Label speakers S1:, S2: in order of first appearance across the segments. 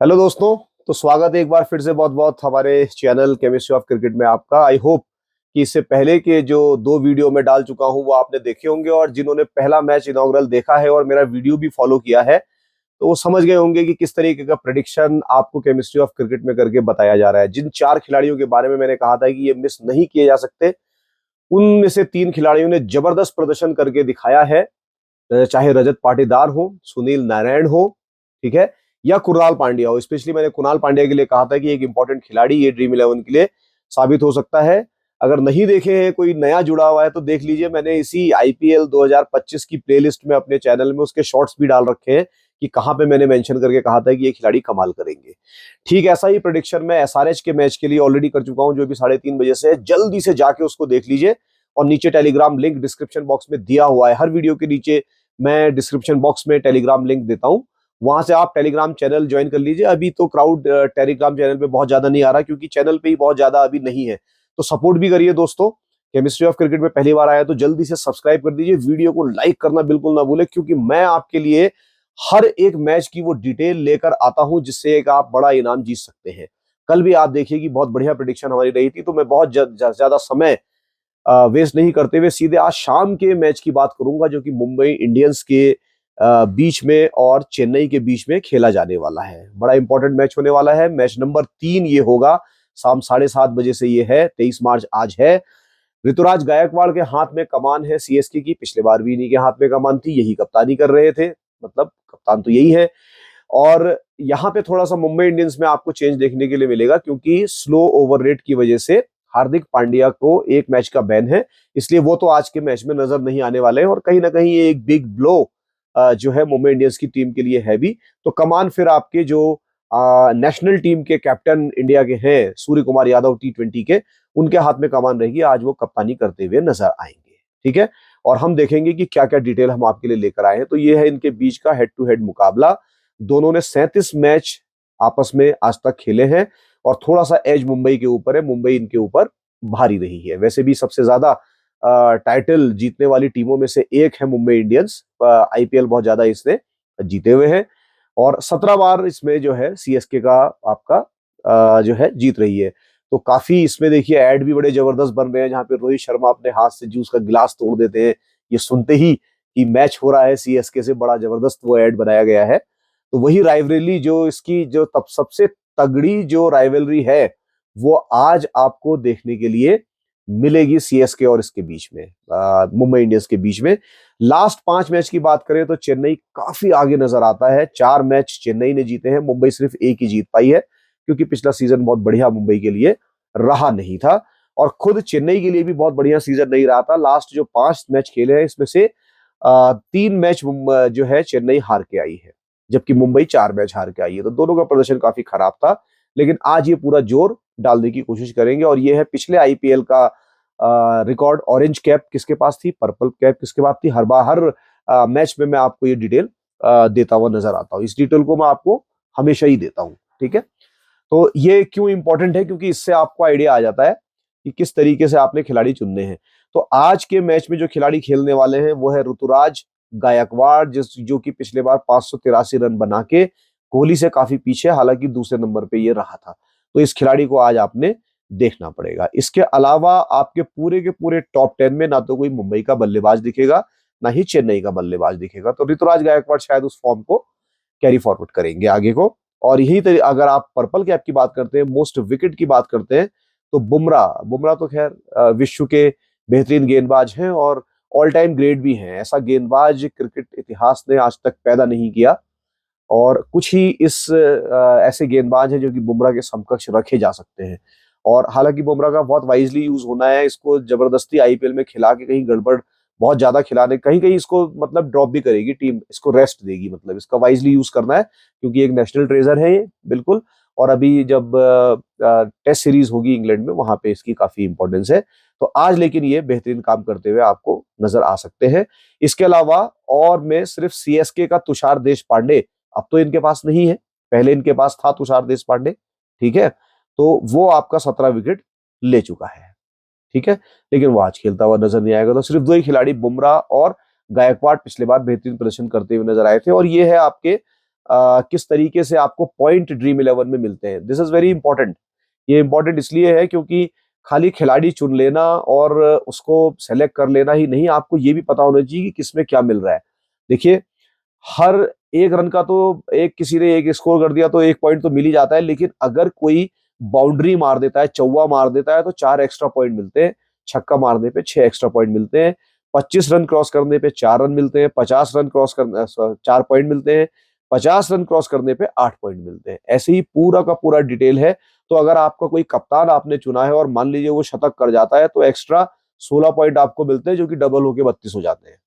S1: Hello दोस्तों। तो स्वागत है एक बार फिर से बहुत बहुत हमारे चैनल केमिस्ट्री ऑफ क्रिकेट में आपका। आई होप कि इससे पहले के जो दो वीडियो में डाल चुका हूं वो आपने देखे होंगे, और जिन्होंने पहला मैच इनॉग्रल देखा है और मेरा वीडियो भी फॉलो किया है तो वो समझ गए होंगे कि किस तरीके का प्रेडिक्शन आपको केमिस्ट्री ऑफ क्रिकेट में करके बताया जा रहा है। जिन चार खिलाड़ियों के बारे में मैंने कहा था कि ये मिस नहीं किए जा सकते, उनमें से तीन खिलाड़ियों ने जबरदस्त प्रदर्शन करके दिखाया है। चाहे रजत पाटीदार हो, सुनील नारायण हो, ठीक है, या कुणाल पांड्या हो। स्पेशली मैंने कुणाल पांड्या के लिए कहा था कि एक इंपॉर्टेंट खिलाड़ी ये ड्रीम इलेवन के लिए साबित हो सकता है। अगर नहीं देखे हैं, कोई नया जुड़ा हुआ है तो देख लीजिए। मैंने इसी आईपीएल 2025 की प्लेलिस्ट में अपने चैनल में उसके शॉर्ट्स भी डाल रखे हैं कि कहां पे मैंने मेंशन करके कहा था कि ये खिलाड़ी कमाल करेंगे। ठीक ऐसा ही प्रेडिक्शन मैं एसआरएच के मैच के लिए ऑलरेडी कर चुका हूं, जो भी 3:30 बजे से है। जल्दी से जाके उसको देख लीजिए, और नीचे टेलीग्राम लिंक डिस्क्रिप्शन बॉक्स में दिया हुआ है। हर वीडियो के नीचे मैं डिस्क्रिप्शन बॉक्स में टेलीग्राम लिंक देता हूं, वहां से आप टेलीग्राम चैनल ज्वाइन कर लीजिए। अभी तो क्राउड टेलीग्राम चैनल पे बहुत ज्यादा नहीं आ रहा, क्योंकि चैनल पे ही बहुत ज्यादा अभी नहीं है। तो सपोर्ट भी करिए दोस्तों। केमिस्ट्री ऑफ क्रिकेट में पहली बार आया तो जल्दी से सब्सक्राइब कर दीजिए, वीडियो को लाइक करना बिल्कुल ना भूले, क्योंकि मैं आपके लिए हर एक मैच की वो डिटेल लेकर आता हूं जिससे एक आप बड़ा इनाम जीत सकते हैं। कल भी आप देखिए कि बहुत बढ़िया प्रेडिक्शन हमारी रही थी। तो मैं बहुत ज्यादा समय वेस्ट नहीं करते हुए सीधे आज शाम के मैच की बात करूंगा, जो कि मुंबई इंडियंस के बीच में और चेन्नई के बीच में खेला जाने वाला है। बड़ा इंपॉर्टेंट मैच होने वाला है। मैच नंबर 3 ये होगा, शाम 7:30 बजे से ये है। 23 मार्च आज है। ऋतुराज गायकवाड़ के हाथ में कमान है सीएसके की। पिछले बार भी इन्हीं के हाथ में कमान थी, यही कप्तानी कर रहे थे, मतलब कप्तान तो यही है। और यहाँ पे थोड़ा सा मुंबई इंडियंस में आपको चेंज देखने के लिए मिलेगा, क्योंकि स्लो ओवर रेट की वजह से हार्दिक पांड्या को एक मैच का बैन है, इसलिए वो तो आज के मैच में नजर नहीं आने वाले हैं। और कहीं ना कहीं ये एक बिग ब्लो जो है मुंबई इंडियंस की टीम के लिए है भी। तो कमान फिर आपके जो नेशनल टीम के कैप्टन इंडिया के हैं, सूर्य कुमार यादव, T20 के, उनके हाथ में कमान रहेगी। आज वो कप्तानी करते हुए नजर आएंगे, ठीक है। और हम देखेंगे कि क्या क्या डिटेल हम आपके लिए लेकर आए हैं। तो ये है इनके बीच का हेड टू हेड मुकाबला। दोनों ने 37 मैच आपस में आज तक खेले हैं, और थोड़ा सा एज मुंबई के ऊपर है। मुंबई इनके ऊपर भारी रही है। वैसे भी सबसे ज्यादा टाइटल जीतने वाली टीमों में से एक है मुंबई इंडियंस। आईपीएल बहुत ज्यादा इसने जीते हुए हैं, और 17 बार इसमें जो है सीएसके का आपका जो है जीत रही है। तो काफी इसमें देखिए ऐड भी बड़े जबरदस्त बन रहे हैं, जहां पे रोहित शर्मा अपने हाथ से जूस का गिलास तोड़ देते हैं। ये सुनते ही कि मैच हो रहा है सीएसके से, बड़ा जबरदस्त वो ऐड बनाया गया है। तो वही राइवलरी जो इसकी जो तब सबसे तगड़ी जो राइवलरी है, वो आज आपको देखने के लिए मिलेगी सीएसके और इसके बीच में, मुंबई इंडियंस के बीच में। लास्ट 5 मैच की बात करें तो चेन्नई काफी आगे नजर आता है। 4 मैच चेन्नई ने जीते हैं, मुंबई सिर्फ एक ही जीत पाई है, क्योंकि पिछला सीजन बहुत बढ़िया मुंबई के लिए रहा नहीं था। और खुद चेन्नई के लिए भी बहुत बढ़िया सीजन नहीं रहा था। लास्ट जो 5 मैच खेले हैं, इसमें से 3 मैच जो है चेन्नई हार के आई है, जबकि मुंबई 4 मैच हार के आई है। तो दोनों का प्रदर्शन काफी खराब था, लेकिन आज ये पूरा जोर डालने की कोशिश करेंगे। और ये है पिछले आईपीएल का रिकॉर्ड। ऑरेंज कैप किसके पास थी, पर्पल कैप किसके पास थी। हर मैच में मैं आपको ये डिटेल देता हुआ नजर आता हूँ। इस डिटेल को मैं आपको हमेशा ही देता हूँ, ठीक है। तो ये क्यों इंपॉर्टेंट है, क्योंकि इससे आपको आइडिया आ जाता है कि किस तरीके से आपने खिलाड़ी चुनने हैं। तो आज के मैच में जो खिलाड़ी खेलने वाले हैं वो है ऋतुराज गायकवाड़, जो कि पिछले बार 583 रन बना के कोहली से काफी पीछे, हालांकि दूसरे नंबर पे ये रहा था। तो इस खिलाड़ी को आज आपने देखना पड़ेगा। इसके अलावा आपके पूरे के पूरे टॉप 10 में ना तो कोई मुंबई का बल्लेबाज दिखेगा, ना ही चेन्नई का बल्लेबाज दिखेगा। तो ऋतुराज गायकवाड़ शायद उस फॉर्म को कैरी फॉरवर्ड करेंगे आगे को। और यही अगर आप पर्पल कैप की बात करते हैं, मोस्ट विकेट की बात करते हैं, तो बुमराह बुमराह तो खैर विश्व के बेहतरीन गेंदबाज हैं, और ऑल टाइम ग्रेट भी हैं। ऐसा गेंदबाज क्रिकेट इतिहास ने आज तक पैदा नहीं किया, और कुछ ही इस ऐसे गेंदबाज हैं जो कि बुमराह के समकक्ष रखे जा सकते हैं। और हालांकि बुमराह का बहुत वाइजली यूज होना है। इसको जबरदस्ती आईपीएल में खिला के कहीं गड़बड़, बहुत ज्यादा खिलाने, कहीं कहीं इसको मतलब ड्रॉप भी करेगी टीम, इसको रेस्ट देगी। मतलब इसका वाइजली यूज करना है, क्योंकि एक नेशनल ट्रेजर है ये, बिल्कुल। और अभी जब टेस्ट सीरीज होगी इंग्लैंड में, वहां पे इसकी काफी इंपॉर्टेंस है। तो आज लेकिन ये बेहतरीन काम करते हुए आपको नजर आ सकते हैं। इसके अलावा और मैं सिर्फ सीएसके का तुषार देशपांडे, अब तो इनके पास नहीं है, पहले इनके पास था तुषार देशपांडे, ठीक है। तो वो आपका 17 विकेट ले चुका है, ठीक है। लेकिन वो आज खेलता हुआ नजर नहीं आएगा। तो सिर्फ 2 ही खिलाड़ी बुमराह और गायकवाड़ पिछले बार बेहतरीन प्रदर्शन करते हुए नजर आए थे। और ये है आपके किस तरीके से आपको पॉइंट ड्रीम 11 में मिलते हैं। This is very important. ये इंपॉर्टेंट इसलिए है क्योंकि खाली खिलाड़ी चुन लेना और उसको सेलेक्ट कर लेना ही नहीं, आपको ये भी पता होना चाहिए कि किसमें क्या मिल रहा है। देखिए, हर एक रन का तो एक किसी ने एक स्कोर कर दिया तो एक पॉइंट तो मिल ही जाता है, लेकिन अगर कोई बाउंड्री मार देता है, चौवा मार देता है, तो 4 एक्स्ट्रा पॉइंट मिलते हैं। छक्का मारने पे 6 एक्स्ट्रा पॉइंट मिलते हैं। 25 रन क्रॉस करने पे 4 रन मिलते हैं। 50 रन क्रॉस करने 4 पॉइंट मिलते हैं। 50 रन क्रॉस करने पे 8 पॉइंट मिलते हैं। ऐसे ही पूरा का पूरा डिटेल है। तो अगर आपका कोई कप्तान आपने चुना है और मान लीजिए वो शतक कर जाता है, तो एक्स्ट्रा 16 पॉइंट आपको मिलते हैं, जो कि डबल होके 32 हो जाते हैं,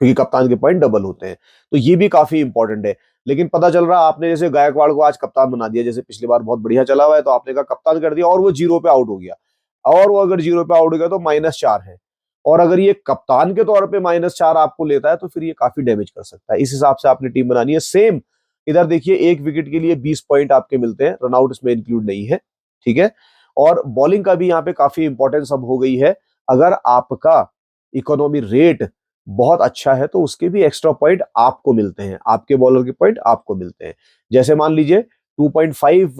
S1: क्योंकि कप्तान के पॉइंट डबल होते हैं। तो ये भी काफी इंपॉर्टेंट है। लेकिन पता चल रहा आपने जैसे गायकवाड़ को आज कप्तान बना दिया, जैसे पिछली बार बहुत बढ़िया चला हुआ है तो आपने कहा कप्तान कर दिया, और वो 0 पे आउट हो गया, और वो अगर 0 पे आउट हो गया तो -4 है। और अगर ये कप्तान के तौर पे -4 आपको लेता है तो फिर ये काफी डैमेज कर सकता है। इस हिसाब से आपने टीम बनानी है। सेम इधर देखिए, एक विकेट के लिए 20 पॉइंट आपके मिलते हैं, रनआउट इसमें इंक्लूड नहीं है, ठीक है। और बॉलिंग का भी यहाँ पे काफी इंपॉर्टेंस अब हो गई है। अगर आपका इकोनॉमी रेट बहुत अच्छा है तो उसके भी एक्स्ट्रा पॉइंट आपको मिलते हैं, आपके बॉलर के पॉइंट आपको मिलते हैं। जैसे मान लीजिए 2.5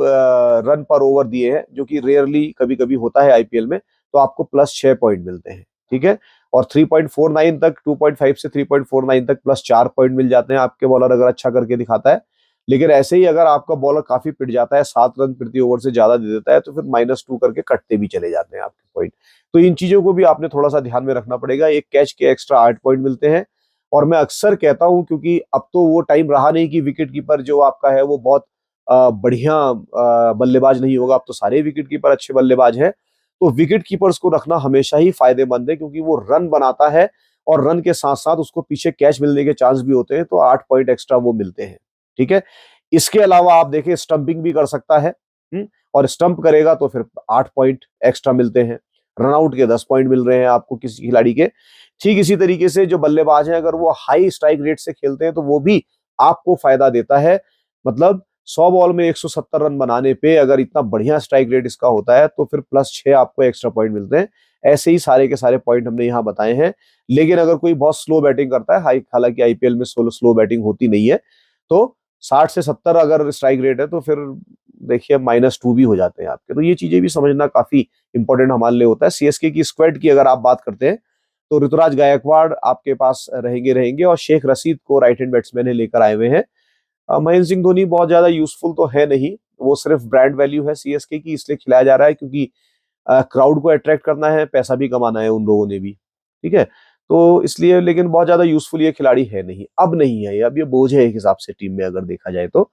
S1: रन पर ओवर दिए हैं, जो कि रेयरली कभी कभी होता है आईपीएल में, तो आपको +6 पॉइंट मिलते हैं, ठीक है। और 3.49 तक, 2.5 से 3.49 तक +4 पॉइंट मिल जाते हैं आपके बॉलर अगर अच्छा करके दिखाता है। लेकिन ऐसे ही अगर आपका बॉलर काफी पिट जाता है, 7 रन प्रति ओवर से ज्यादा दे देता है, तो फिर -2 करके कटते भी चले जाते हैं आपके पॉइंट। तो इन चीजों को भी आपने थोड़ा सा ध्यान में रखना पड़ेगा। एक कैच के एक्स्ट्रा 8 पॉइंट मिलते हैं। और मैं अक्सर कहता हूं, क्योंकि अब तो वो टाइम रहा नहीं कि विकेट कीपर जो आपका है वो बहुत बढ़िया बल्लेबाज नहीं होगा, अब तो सारे विकेट कीपर अच्छे बल्लेबाज हैं। तो विकेट कीपर्स को रखना हमेशा ही फायदेमंद है, क्योंकि वो रन बनाता है और रन के साथ साथ उसको पीछे कैच मिलने के चांस भी होते हैं, तो 8 पॉइंट एक्स्ट्रा वो मिलते हैं, ठीक है। इसके अलावा आप देखें, स्टंपिंग भी कर सकता है, और स्टंप करेगा तो फिर 8 पॉइंट एक्स्ट्रा मिलते हैं। रनआउट के 10 पॉइंट मिल रहे हैं आपको किसी खिलाड़ी के। ठीक इसी तरीके से जो बल्लेबाज हैं, अगर वो हाई स्ट्राइक रेट से खेलते हैं तो वो भी आपको फायदा देता है। मतलब 100 बॉल में 170 रन बनाने पे अगर इतना बढ़िया स्ट्राइक रेट इसका होता है, तो फिर +6 आपको एक्स्ट्रा पॉइंट मिलते हैं। ऐसे ही सारे के सारे पॉइंट हमने यहाँ बताए हैं। लेकिन अगर कोई बहुत स्लो बैटिंग करता है, हालांकि आईपीएल में स्लो बैटिंग होती नहीं है, तो 60 से 70 अगर स्ट्राइक रेट है, तो फिर देखिए -2 भी हो जाते हैं आपके। तो ये चीजें भी समझना काफी इंपॉर्टेंट हमारे लिए होता है। सीएसके की स्क्वाड की अगर आप बात करते हैं, तो ऋतुराज गायकवाड़ आपके पास रहेंगे और शेख रशीद को राइट हैंड बैट्समैन लेकर आए हुए हैं। महेंद्र सिंह धोनी बहुत ज्यादा यूजफुल तो है नहीं, वो सिर्फ ब्रांड वैल्यू है सीएसके की, इसलिए खिलाया जा रहा है, क्योंकि क्राउड को अट्रैक्ट करना है, पैसा भी कमाना है उन लोगों ने भी, ठीक है। तो इसलिए, लेकिन बहुत ज्यादा यूजफुल ये खिलाड़ी है नहीं, अब नहीं है ये, अब ये बोझ है एक हिसाब से टीम में अगर देखा जाए तो।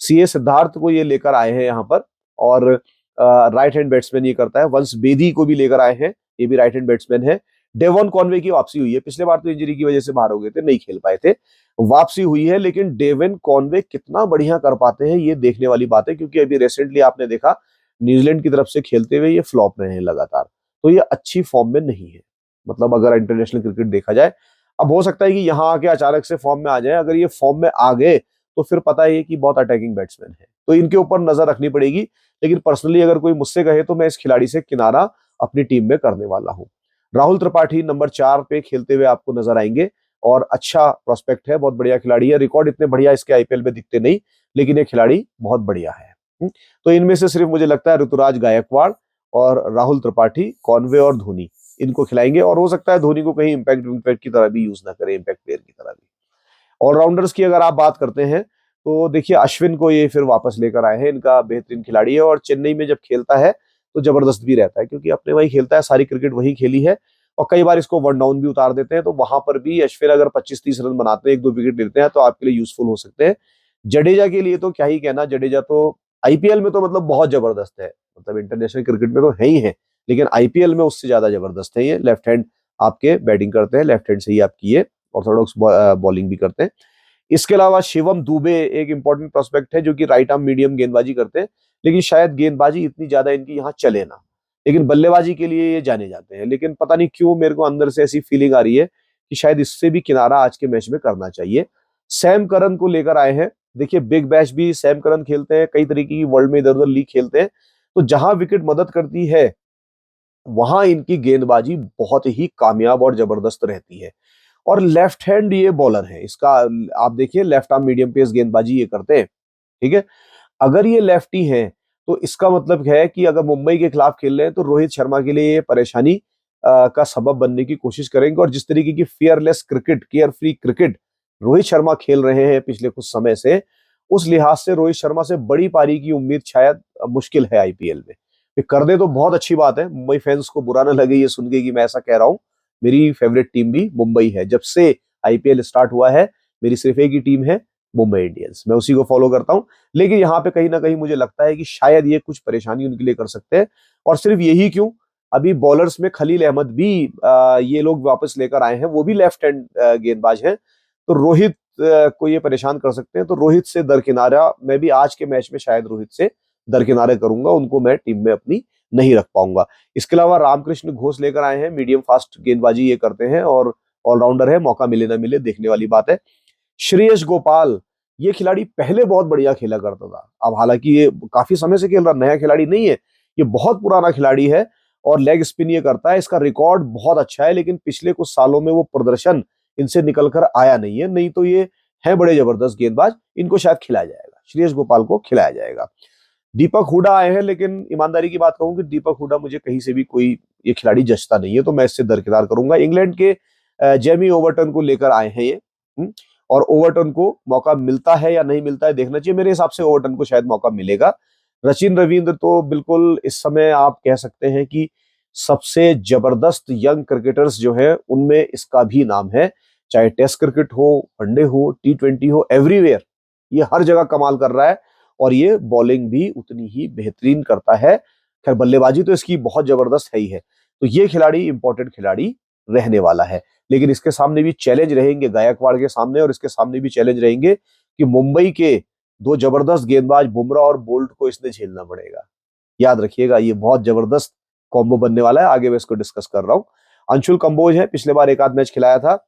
S1: सीए सिद्धार्थ को ये लेकर आए हैं यहाँ पर, और राइट हैंड बैट्समैन ये करता है। वंश बेदी को भी लेकर आए हैं, ये भी राइट हैंड बैट्समैन है। डेवन कॉनवे की वापसी हुई है, पिछले बार तो इंजरी की वजह से बाहर हो गए थे, नहीं खेल पाए थे, वापसी हुई है। लेकिन डेवन कॉनवे कितना बढ़िया कर पाते हैं ये देखने वाली बात है, क्योंकि अभी रिसेंटली आपने देखा न्यूजीलैंड की तरफ से खेलते हुए ये फ्लॉप रहे हैं लगातार, तो ये अच्छी फॉर्म में नहीं है। मतलब अगर इंटरनेशनल क्रिकेट देखा जाए, अब हो सकता है कि यहाँ आके अचानक से फॉर्म में आ जाए। अगर ये फॉर्म में आ गए तो फिर पता है कि बहुत अटैकिंग बैट्समैन है, तो इनके ऊपर नजर रखनी पड़ेगी। लेकिन पर्सनली अगर कोई मुझसे कहे तो मैं इस खिलाड़ी से किनारा अपनी टीम में करने वाला हूं। राहुल त्रिपाठी नंबर 4 पे खेलते हुए आपको नजर आएंगे, और अच्छा प्रोस्पेक्ट है, बहुत बढ़िया खिलाड़ी है। रिकॉर्ड इतने बढ़िया इसके आईपीएल में दिखते नहीं, लेकिन ये खिलाड़ी बहुत बढ़िया है। तो इनमें से सिर्फ मुझे लगता है ऋतुराज गायकवाड़ और राहुल त्रिपाठी, कॉनवे और धोनी, इनको खिलाएंगे। और हो सकता है धोनी को कहीं इंपैक्ट की तरह भी यूज ना करें, इंपैक्ट प्लेयर की तरह भी। ऑलराउंडर्स की अगर आप बात करते हैं, तो देखिए अश्विन को ये फिर वापस लेकर आए हैं, इनका बेहतरीन खिलाड़ी है, और चेन्नई में जब खेलता है तो जबरदस्त भी रहता है, क्योंकि अपने वही खेलता है, सारी क्रिकेट वही खेली है। और कई बार इसको वन डाउन भी उतार देते हैं, तो वहां पर भी अश्विन अगर 25-30 रन बनाते हैं, 1-2 विकेट लेते हैं, तो आपके लिए यूजफुल हो सकते हैं। जडेजा के लिए तो क्या ही कहना, जडेजा तो आईपीएल में तो मतलब बहुत जबरदस्त है, मतलब इंटरनेशनल क्रिकेट में तो है ही है, लेकिन आईपीएल में उससे ज्यादा जबरदस्त है। ये लेफ्ट हैंड आपके बैटिंग करते हैं, लेफ्ट हैंड से ही आपकी ये ऑर्थोडॉक्स बॉलिंग भी करते हैं। इसके अलावा शिवम दुबे एक इंपॉर्टेंट प्रोस्पेक्ट है, जो कि राइट आर्म मीडियम गेंदबाजी करते हैं, लेकिन शायद गेंदबाजी इतनी ज्यादा इनकी यहाँ चले ना, लेकिन बल्लेबाजी के लिए ये जाने जाते हैं। लेकिन पता नहीं क्यों मेरे को अंदर से ऐसी फीलिंग आ रही है कि शायद इससे भी किनारा आज के मैच में करना चाहिए। सैम करन को लेकर आए हैं। देखिए बिग बैश भी सैम करन खेलते हैं, कई तरीके की वर्ल्ड में इधर उधर लीग खेलते हैं, तो जहां विकेट मदद करती है वहां इनकी गेंदबाजी बहुत ही कामयाब और जबरदस्त रहती है। और लेफ्ट हैंड ये बॉलर है। इसका आप देखिए लेफ्ट आर्म मीडियम पेस गेंदबाजी ये करते हैं, ठीक है। अगर ये लेफ्टी हैं तो इसका मतलब है कि अगर मुंबई के खिलाफ खेल रहे हैं तो रोहित शर्मा के लिए ये परेशानी का सबब बनने की कोशिश करेंगे। और जिस तरीके की fearless cricket, care free cricket Rohit Sharma खेल रहे हैं पिछले कुछ समय से, उस लिहाज से रोहित शर्मा से बड़ी पारी की उम्मीद शायद मुश्किल है आईपीएल में। ये कर दे तो बहुत अच्छी बात है, मुंबई फैंस को बुरा ना लगे ये सुन के कि मैं ऐसा कह रहा हूं। मेरी फेवरेट टीम भी मुंबई है, जब से आईपीएल स्टार्ट हुआ है मेरी सिर्फ एक ही टीम है, मुंबई इंडियंस, मैं उसी को फॉलो करता हूं। लेकिन यहाँ पे कहीं ना कहीं मुझे लगता है कि शायद ये कुछ परेशानी उनके लिए कर सकते हैं। और सिर्फ यही क्यों, अभी बॉलर्स में खलील अहमद भी ये लोग वापस लेकर आए हैं, वो भी लेफ्ट हैंड गेंदबाज हैं। तो रोहित को ये परेशान कर सकते हैं। तो रोहित से दरकिनारा मैं भी आज के मैच में शायद रोहित से दरकिनारे करूंगा, उनको मैं टीम में अपनी नहीं रख पाऊंगा। इसके अलावा रामकृष्ण घोष लेकर आए हैं, मीडियम फास्ट गेंदबाजी ये करते हैं और ऑलराउंडर है, मौका मिले ना मिले देखने वाली बात है। श्रेयस गोपाल, ये खिलाड़ी पहले बहुत बढ़िया खेला करता था, अब हालांकि ये काफी समय से खेल रहा, नया खिलाड़ी नहीं है, ये बहुत पुराना खिलाड़ी है और लेग स्पिन ये करता है। इसका रिकॉर्ड बहुत अच्छा है, लेकिन पिछले कुछ सालों में वो प्रदर्शन इनसे निकलकर आया नहीं है। नहीं तो ये है बड़े जबरदस्त गेंदबाज, इनको शायद खिलाया जाएगा, श्रेयस गोपाल को खिलाया जाएगा। दीपक हुडा आए हैं, लेकिन ईमानदारी की बात कहूं कि दीपक हुडा मुझे कहीं से भी कोई ये खिलाड़ी जचता नहीं है, तो मैं इससे दरकिनार करूंगा। इंग्लैंड के जेमी ओवरटन को लेकर आए हैं ये, और ओवरटन को मौका मिलता है या नहीं मिलता है देखना चाहिए। मेरे हिसाब से ओवरटन को शायद मौका मिलेगा। सचिन रविंद्र तो बिल्कुल इस समय आप कह सकते हैं कि सबसे जबरदस्त यंग क्रिकेटर्स जो है उनमें इसका भी नाम है। चाहे टेस्ट क्रिकेट हो, वनडे हो, T20 हो, एवरीवेयर ये हर जगह कमाल कर रहा है और ये बॉलिंग भी उतनी ही बेहतरीन करता है। खैर बल्लेबाजी तो इसकी बहुत जबरदस्त है ही है। तो ये खिलाड़ी इंपॉर्टेंट खिलाड़ी रहने वाला है। लेकिन इसके सामने भी चैलेंज रहेंगे, गायकवाड़ के सामने, और इसके सामने भी चैलेंज रहेंगे कि मुंबई के दो जबरदस्त गेंदबाज बुमराह और बोल्ट को इसने झेलना पड़ेगा। याद रखिएगा ये बहुत जबरदस्त कॉम्बो बनने वाला है। आगे मैं इसको डिस्कस कर रहा हूँ। अंशुल कंबोज है, पिछले बार एक आध मैच खिलाया था।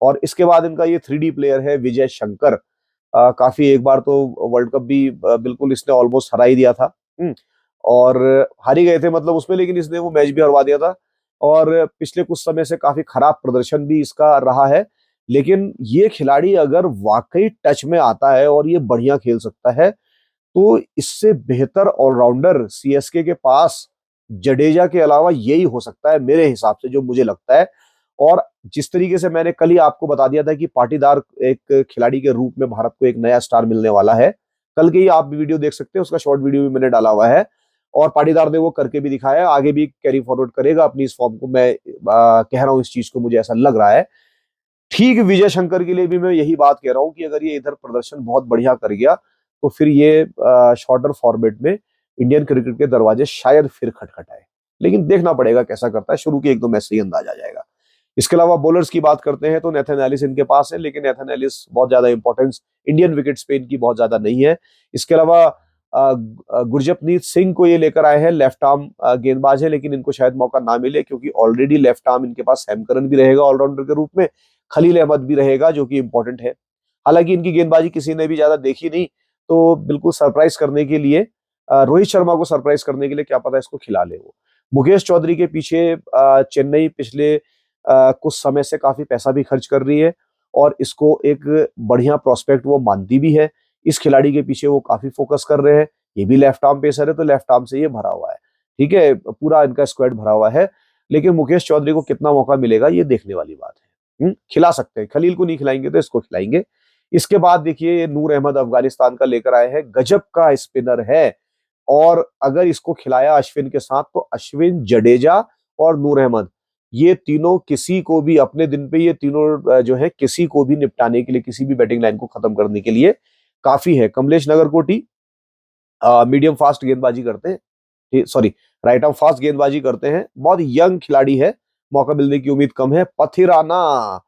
S1: और इसके बाद इनका ये 3D प्लेयर है विजय शंकर। काफी एक बार तो वर्ल्ड कप भी बिल्कुल इसने ऑलमोस्ट हरा ही दिया था। और हार ही गए थे मतलब उसमें, लेकिन इसने वो मैच भी हरवा दिया था। और पिछले कुछ समय से काफी खराब प्रदर्शन भी इसका रहा है। लेकिन ये खिलाड़ी अगर वाकई टच में आता है और ये बढ़िया खेल सकता है, तो इससे बेहतर ऑलराउंडर सीएसके के पास जडेजा के अलावा यही हो सकता है मेरे हिसाब से, जो मुझे लगता है। और जिस तरीके से मैंने कल ही आपको बता दिया था कि पाटीदार एक खिलाड़ी के रूप में भारत को एक नया स्टार मिलने वाला है, कल के ही आप वीडियो देख सकते हैं, उसका शॉर्ट वीडियो भी मैंने डाला हुआ है। और पाटीदार ने वो करके भी दिखाया है, आगे भी कैरी फॉरवर्ड करेगा अपनी इस फॉर्म को। मैं कह रहा हूं इस चीज को, मुझे ऐसा लग रहा है। ठीक विजय शंकर के लिए भी मैं यही बात कह रहा हूं कि अगर ये इधर प्रदर्शन बहुत बढ़िया कर गया तो फिर ये शॉर्टर फॉर्मेट में इंडियन क्रिकेट के दरवाजे शायद फिर खटखटाए। लेकिन देखना पड़ेगा कैसा करता है, शुरू के एक दो मैच से ही अंदाजा आ जाएगा। इसके अलावा बॉलर्स की बात करते हैं तो नेथन एलिस इनके पास है, लेकिन नेथन एलिस बहुत ज्यादा इंपॉर्टेंस इंडियन विकेट्स पे इनकी बहुत ज्यादा नहीं है। इसके अलावा गुरजपनीत सिंह को ये लेकर आए हैं, लेफ्ट आर्म गेंदबाज है, लेकिन इनको शायद मौका ना मिले क्योंकि ऑलरेडी लेफ्ट आर्म इनके पास सैम करन भी रहेगा ऑलराउंडर के रूप में, खलील अहमद भी रहेगा जो कि इंपॉर्टेंट है। हालांकि इनकी गेंदबाजी किसी ने भी ज्यादा देखी नहीं, तो बिल्कुल सरप्राइज करने के लिए, रोहित शर्मा को सरप्राइज करने के लिए क्या पता इसको खिला ले वो। मुकेश चौधरी के पीछे चेन्नई पिछले कुछ समय से काफी पैसा भी खर्च कर रही है और इसको एक बढ़िया प्रोस्पेक्ट वो मानती भी है। इस खिलाड़ी के पीछे वो काफी फोकस कर रहे हैं। ये भी लेफ्ट आर्म पेसर है, तो लेफ्ट आर्म से ये भरा हुआ है, ठीक है, पूरा इनका स्क्वाड भरा हुआ है। लेकिन मुकेश चौधरी को कितना मौका मिलेगा ये देखने वाली बात है। खिला सकते हैं, खलील को नहीं खिलाएंगे तो इसको खिलाएंगे। इसके बाद देखिए नूर अहमद अफगानिस्तान का लेकर आए हैं, गजब का स्पिनर है। और अगर इसको खिलाया अश्विन के साथ तो अश्विन, जडेजा और नूर अहमद, ये तीनों किसी को भी अपने दिन पे, ये तीनों जो है किसी को भी निपटाने के लिए, किसी भी बैटिंग लाइन को खत्म करने के लिए काफी है। कमलेश नगरकोटी मीडियम फास्ट गेंदबाजी करते हैं, सॉरी राइट आर्म फास्ट गेंदबाजी करते हैं, बहुत यंग खिलाड़ी है, मौका मिलने की उम्मीद कम है। पथिराना,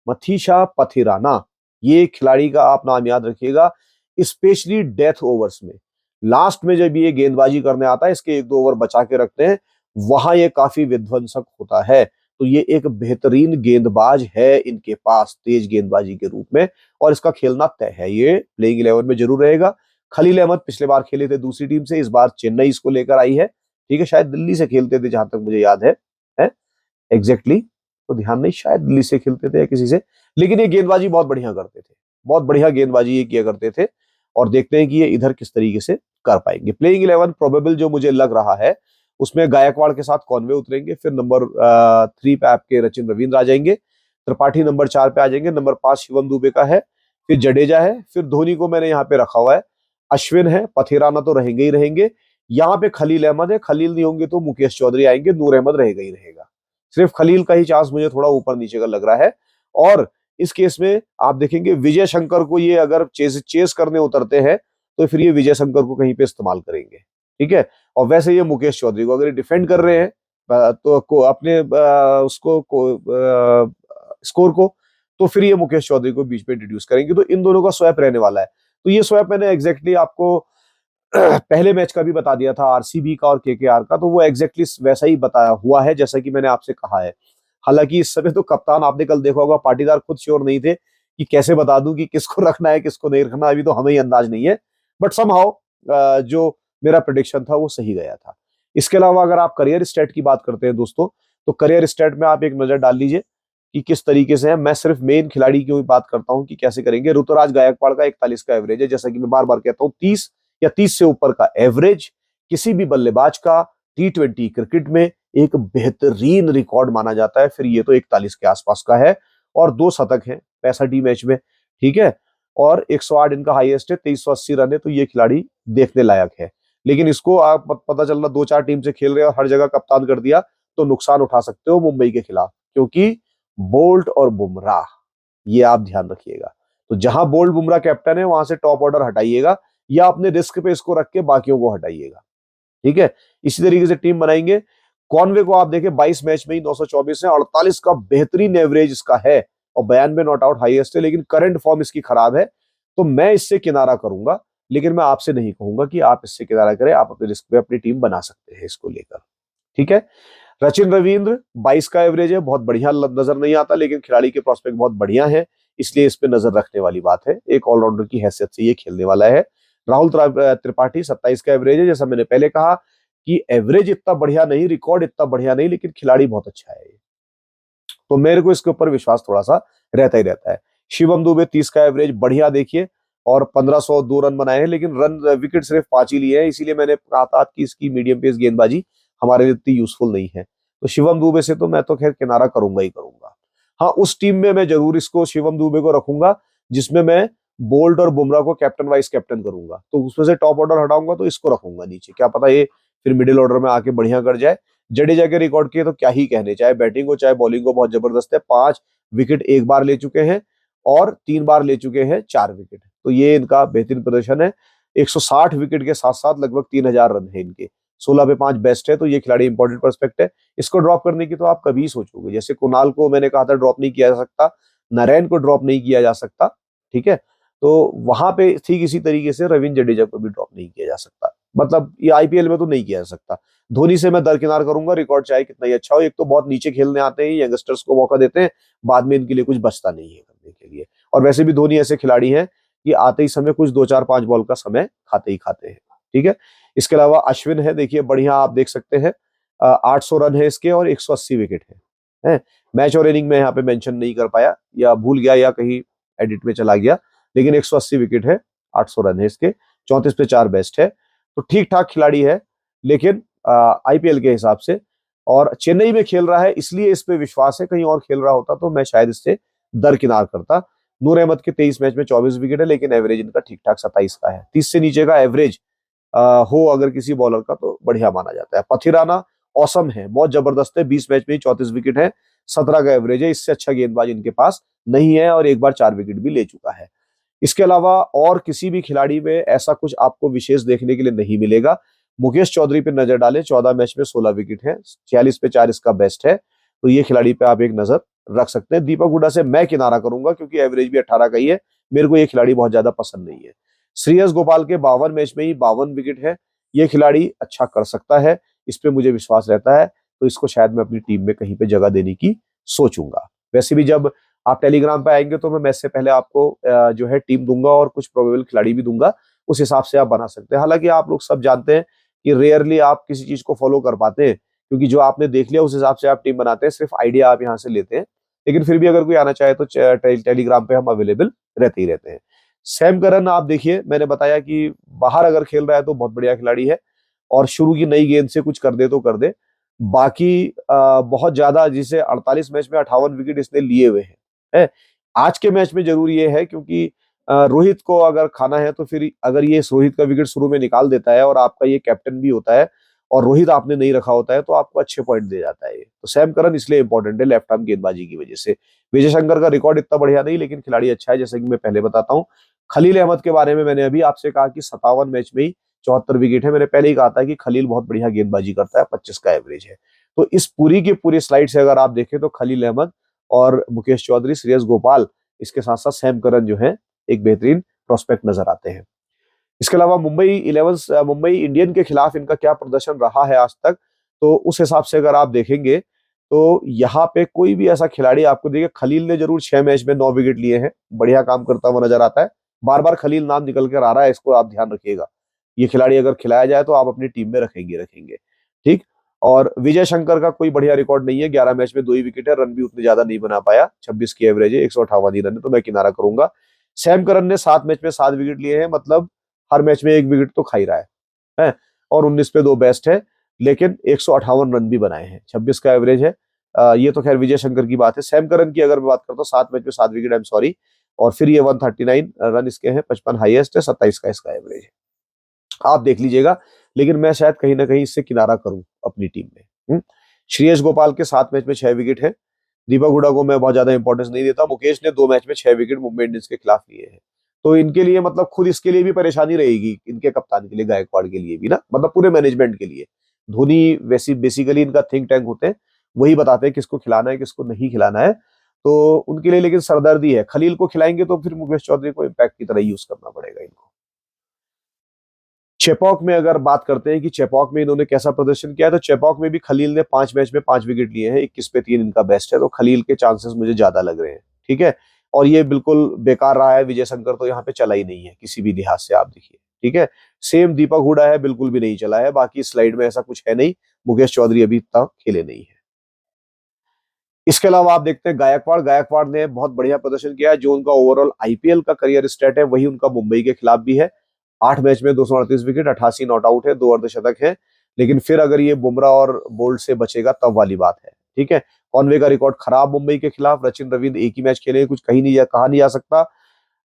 S1: मथीशा पथिराना, ये खिलाड़ी का आप नाम याद रखिएगा, स्पेशली डेथ ओवर्स में, लास्ट में जब ये गेंदबाजी करने आता है, इसके एक दो ओवर बचा के रखते हैं, वहां ये काफी विध्वंसक होता है। तो ये एक बेहतरीन गेंदबाज है इनके पास तेज गेंदबाजी के रूप में, और इसका खेलना तय है, ये प्लेइंग 11 में जरूर रहेगा। खलील अहमद पिछले बार खेले थे दूसरी टीम से, इस बार चेन्नई इसको लेकर आई है, ठीक है, शायद दिल्ली से खेलते थे जहां तक मुझे याद है एग्जैक्टली तो ध्यान नहीं, शायद दिल्ली से खेलते थे या किसी से, लेकिन ये गेंदबाजी बहुत बढ़िया करते थे, बहुत बढ़िया गेंदबाजी ये किया करते थे। और देखते हैं कि ये इधर किस तरीके से कर पाएंगे। प्लेइंग 11 प्रोबेबल जो मुझे लग रहा है उसमें गायकवाड़ के साथ कॉनवे उतरेंगे, फिर नंबर 3 पे आपके रचिन रवींद्र आ जाएंगे, त्रिपाठी नंबर 4 पे आ जाएंगे, नंबर 5 शिवम दुबे का है, फिर जडेजा है, फिर धोनी को मैंने यहाँ पे रखा हुआ है, अश्विन है, पथिराना तो रहेंगे ही रहेंगे, यहाँ पे खलील अहमद है, खलील नहीं होंगे तो मुकेश चौधरी आएंगे, नूर अहमद रहेगा ही रहेगा। सिर्फ खलील का ही चांस मुझे थोड़ा ऊपर नीचे का लग रहा है। और इस केस में आप देखेंगे विजय शंकर को ये अगर चेस करने उतरते हैं तो फिर ये विजय शंकर को कहीं पे इस्तेमाल करेंगे, ठीक है। और वैसे ये मुकेश चौधरी को अगर डिफेंड कर रहे हैं तो अपने उसको स्कोर को, तो फिर ये मुकेश चौधरी को बीच में इंट्रोड्यूस करेंगे। तो इन दोनों का स्वैप रहने वाला है। तो ये स्वैप मैंने एग्जैक्टली आपको पहले मैच का भी बता दिया था, आरसीबी का और केकेआर का, तो वो एग्जैक्टली वैसा ही बताया हुआ है जैसा कि मैंने आपसे कहा है। हालांकि इस समय तो कप्तान आपने कल देखा होगा पाटीदार खुद श्योर नहीं थे कि कैसे बता दूं कि किसको रखना है किसको नहीं रखना, अभी तो हमें ही अंदाज नहीं है। बट समहाउ जो मेरा प्रेडिक्शन था वो सही गया था। इसके अलावा अगर आप करियर स्टेट की बात करते हैं दोस्तों, तो करियर स्टेट में आप एक नजर डाल लीजिए कि किस तरीके से है। मैं सिर्फ मेन खिलाड़ी की बात करता हूं कि कैसे करेंगे। ऋतुराज गायकवाड़ का 41 का एवरेज है, जैसा कि मैं बार बार कहता हूं 30 या 30 से ऊपर का एवरेज किसी भी बल्लेबाज का T20 क्रिकेट में एक बेहतरीन रिकॉर्ड माना जाता है। फिर ये तो 41 के आसपास का है और 2 शतक हैं 65 मैच में, ठीक है। और 108 इनका हाईएस्ट है, 2380 रन है। तो ये खिलाड़ी देखने लायक है। लेकिन इसको आप पता चल रहा 2-4 टीम से खेल रहे हैं और हर जगह कप्तान कर दिया तो नुकसान उठा सकते हो मुंबई के खिलाफ, क्योंकि बोल्ट और बुमराह, ये आप ध्यान रखिएगा। तो जहां बोल्ट बुमराह कैप्टन है वहां से टॉप ऑर्डर हटाइएगा या अपने रिस्क पे इसको रख के बाकियों को हटाइएगा, ठीक है। इसी तरीके से टीम बनाएंगे। कॉनवे को आप देखें 22 मैच में ही 924 है, 48 का बेहतरीन एवरेज इसका है और 92 नॉट आउट हाईएस्ट है। लेकिन करंट फॉर्म इसकी खराब है, तो मैं इससे किनारा करूंगा। लेकिन मैं आपसे नहीं कहूंगा कि आप इससे किनारा करें, आप अपने रिस्क पे अपनी टीम बना सकते हैं इसको लेकर, ठीक है। रचिन रवींद्र 22 का एवरेज है, बहुत बढ़िया नजर नहीं आता, लेकिन खिलाड़ी के प्रोस्पेक्ट बहुत बढ़िया है, इसलिए इस पे नजर रखने वाली बात है। एक ऑलराउंडर की हैसियत से ये खेलने वाला है। राहुल त्रिपाठी 27 का एवरेज है। जैसा मैंने पहले कहा कि एवरेज इतना बढ़िया नहीं, रिकॉर्ड इतना बढ़िया नहीं, लेकिन खिलाड़ी बहुत अच्छा है, तो मेरे को इसके ऊपर विश्वास थोड़ा सा रहता ही रहता है। शिवम दुबे 30 का एवरेज बढ़िया देखिए, और 1502 रन बनाए हैं, लेकिन रन विकेट सिर्फ 5 ही लिए हैं। इसीलिए मैंने कहा था कि इसकी मीडियम पेस गेंदबाजी हमारे लिए इतनी यूजफुल नहीं है। तो शिवम दुबे से तो मैं तो खैर किनारा करूंगा ही करूंगा। हाँ, उस टीम में मैं जरूर इसको शिवम दुबे को रखूंगा जिसमें मैं बोल्ट और बुमराह को कैप्टन वाइस कैप्टन करूंगा। तो उसमें से टॉप ऑर्डर हटाऊंगा तो इसको रखूंगा नीचे, क्या पता ये फिर मिडिल ऑर्डर में आके बढ़िया कर जाए। जडेजा के रिकॉर्ड के तो क्या ही कहने, चाहे बैटिंग हो चाहे बॉलिंग हो, बहुत जबरदस्त है। 5 विकेट एक बार ले चुके हैं और 3 बार ले चुके हैं 4 विकेट, तो ये इनका बेहतरीन प्रदर्शन है। 160 विकेट के साथ साथ लगभग 3000 रन है इनके, 16 पे 5 बेस्ट है। तो ये खिलाड़ी इंपॉर्टेंट पर्सपेक्ट है। इसको ड्रॉप करने की तो आप कभी सोचोगे, जैसे कुणाल को मैंने कहा था ड्रॉप नहीं किया जा सकता, नरेन को ड्रॉप नहीं किया जा सकता, ठीक है। तो वहां पे ठीक इसी तरीके से रविंद्र जडेजा को भी ड्रॉप नहीं किया जा सकता, मतलब ये आईपीएल में तो नहीं किया जा सकता। धोनी से मैं दरकिनार करूंगा, रिकॉर्ड चाहे कितना ही अच्छा हो। एक तो बहुत नीचे खेलने आते हैं, यंगस्टर्स को मौका देते हैं, बाद में इनके लिए कुछ बचता नहीं है करने के लिए। और वैसे भी धोनी ऐसे खिलाड़ी हैं कि आते ही समय कुछ 2 4 5 बॉल का समय खाते ही खाते हैं, ठीक है। इसके अलावा अश्विन है, देखिए बढ़िया, आप देख सकते हैं 800 रन है इसके और 180 विकेट है। मैच और इनिंग में यहाँ पे मेंशन नहीं कर पाया या भूल गया या कहीं एडिट में चला गया, लेकिन 180 विकेट है, 800 रन है इसके, 34 पे 4 बेस्ट है। तो ठीक ठाक खिलाड़ी है, लेकिन आईपीएल के हिसाब से, और चेन्नई में खेल रहा है इसलिए इस पे विश्वास है। कहीं और खेल रहा होता तो मैं शायद इससे दरकिनार करता। नूर अहमद के 23 मैच में 24 विकेट है, लेकिन एवरेज इनका ठीक ठाक 27 का है। 30 से नीचे का एवरेज हो अगर किसी बॉलर का तो बढ़िया माना जाता है। पथिराना औसम है, बहुत जबरदस्त है, 20 मैच में 34 विकेट है, 17 का एवरेज है। इससे अच्छा गेंदबाज इनके पास नहीं है और एक बार 4 विकेट भी ले चुका है। इसके अलावा और किसी भी खिलाड़ी में ऐसा कुछ आपको विशेष देखने के लिए नहीं मिलेगा। मुकेश चौधरी पे नजर डालें, 14 मैच में 16 विकेट है, 46 पे 4 इसका बेस्ट है। तो ये खिलाड़ी पे आप एक नजर रख सकते हैं। दीपक हुडा से मैं किनारा करूंगा क्योंकि एवरेज भी 18 का ही है, मेरे को ये खिलाड़ी बहुत ज्यादा पसंद नहीं है। श्रेयस गोपाल के 52 मैच में ही 52 विकेट है, ये खिलाड़ी अच्छा कर सकता है, इस पे मुझे विश्वास रहता है। तो इसको शायद मैं अपनी टीम में कहीं पे जगह देने की सोचूंगा। वैसे भी जब आप टेलीग्राम पे आएंगे तो मैं मैच से पहले आपको जो है टीम दूंगा और कुछ प्रोबेबल खिलाड़ी भी दूंगा, उस हिसाब से आप बना सकते हैं। हालांकि आप लोग सब जानते हैं कि रेयरली आप किसी चीज को फॉलो कर पाते हैं, क्योंकि जो आपने देख लिया उस हिसाब से आप टीम बनाते हैं, सिर्फ आइडिया आप यहाँ से लेते हैं। लेकिन फिर भी अगर कोई आना चाहे तो टेलीग्राम पे हम अवेलेबल रहते ही रहते हैं। सैम करन आप देखिए, मैंने बताया कि बाहर अगर खेल रहा है तो बहुत बढ़िया खिलाड़ी है, और शुरू की नई गेंद से कुछ कर दे तो कर दे। बाकी बहुत ज्यादा, जिसे 48 मैच में 58 विकेट इसने लिए हुए हैं। आज के मैच में जरूरी ये है, क्योंकि रोहित को अगर खाना है तो फिर अगर ये रोहित का विकेट शुरू में निकाल देता है और आपका ये कैप्टन भी होता है और रोहित आपने नहीं रखा होता है, तो आपको अच्छे पॉइंट दे जाता है ये। तो सैम करन इसलिए इंपॉर्टेंट है लेफ्ट आर्म गेंदबाजी की वजह से। विजय शंकर का रिकॉर्ड इतना बढ़िया नहीं, लेकिन खिलाड़ी अच्छा है, जैसे कि मैं पहले बताता हूँ। खलील अहमद के बारे में मैंने अभी आपसे कहा कि 57 मैच में ही 74 विकेट है। मैंने पहले ही कहा था कि खलील बहुत बढ़िया गेंदबाजी करता है, 25 का एवरेज है। तो इस पूरी की पूरी स्लाइड से अगर आप देखें तो खलील अहमद और मुकेश चौधरी, श्रेयस गोपाल, इसके साथ साथ सैम करन जो है एक बेहतरीन प्रोस्पेक्ट नजर आते हैं। इसके अलावा मुंबई इंडियन के खिलाफ इनका क्या प्रदर्शन रहा है आज तक, तो उस हिसाब से अगर आप देखेंगे तो यहाँ पे कोई भी ऐसा खिलाड़ी आपको देखिए, खलील ने जरूर 6 मैच में 9 विकेट लिए हैं, बढ़िया काम करता हुआ नजर आता है। बार बार खलील नाम निकल कर आ रहा है, इसको आप ध्यान रखिएगा। ये खिलाड़ी अगर खिलाया जाए तो आप अपनी टीम में रखेंगे रखेंगे, ठीक। और विजय शंकर का कोई बढ़िया रिकॉर्ड नहीं है, 11 मैच में 2 ही विकेट है, रन भी उतने ज्यादा नहीं बना पाया, 26 की एवरेज है, 158 ही रन है, तो मैं किनारा करूंगा। सैम करन ने 7 मैच में 7 विकेट लिए हैं, मतलब हर मैच में 1 विकेट तो खा ही रहा है, और 19 पे 2 बेस्ट है, लेकिन 158 रन भी बनाए हैं, 26 का एवरेज है। ये तो खैर विजय शंकर की बात है। सैम करन की अगर मैं बात करता हूँ, 7 मैच में 7 विकेट, आई एम सॉरी, और फिर ये 139 रन इसके हैं, 55 हाईएस्ट है, 27 का इसका एवरेज है। आप देख लीजिएगा, लेकिन मैं शायद कहीं ना कहीं इससे किनारा करूं अपनी टीम में। श्रेयस गोपाल के 7 मैच में 6 विकेट है। दीपक हुडा को मैं बहुत ज्यादा इंपॉर्टेंस नहीं देता। मुकेश ने 2 मैच में 6 विकेट मुंबई इंडियंस के खिलाफ लिए हैं, तो इनके लिए मतलब खुद इसके लिए भी परेशानी रहेगी, इनके कप्तान के लिए, गायकवाड़ के लिए भी ना, मतलब पूरे मैनेजमेंट के लिए। धोनी वैसी बेसिकली इनका थिंक टैंक होते हैं, वही बताते हैं किसको खिलाना है किसको नहीं खिलाना है, तो उनके लिए लेकिन सरदर्दी है। खलील को खिलाएंगे तो फिर मुकेश चौधरी को इम्पैक्ट की तरह यूज करना पड़ेगा इनको। चेपॉक में अगर बात करते हैं कि चेपॉक में इन्होंने कैसा प्रदर्शन किया है, तो चेपॉक में भी खलील ने 5 मैच में 5 विकेट लिए हैं, 21 पे 3 इनका बेस्ट है, तो खलील के चांसेस मुझे ज्यादा लग रहे हैं, ठीक है। और ये बिल्कुल बेकार रहा है, विजय शंकर तो यहाँ पे चला ही नहीं है किसी भी लिहाज से, आप देखिए, ठीक है। सेम दीपक हुडा है, बिल्कुल भी नहीं चला है, बाकी स्लाइड में ऐसा कुछ है नहीं। मुकेश चौधरी अभी इतना खेले नहीं है। इसके अलावा आप देखते हैं गायकवाड़ ने बहुत बढ़िया प्रदर्शन किया है। जो उनका ओवरऑल आईपीएल का करियर स्टेट है, वही उनका मुंबई के खिलाफ भी है। 8 मैच में 238 विकेट, 88 नॉट आउट है, 2 अर्धशतक है। लेकिन फिर अगर ये बुमराह और बोल्ट से बचेगा तब वाली बात है, ठीक है। कॉनवे का रिकॉर्ड खराब मुंबई के खिलाफ, रचिन रविंद्र एक ही मैच खेले, कुछ कहीं नहीं कहा नहीं जा सकता।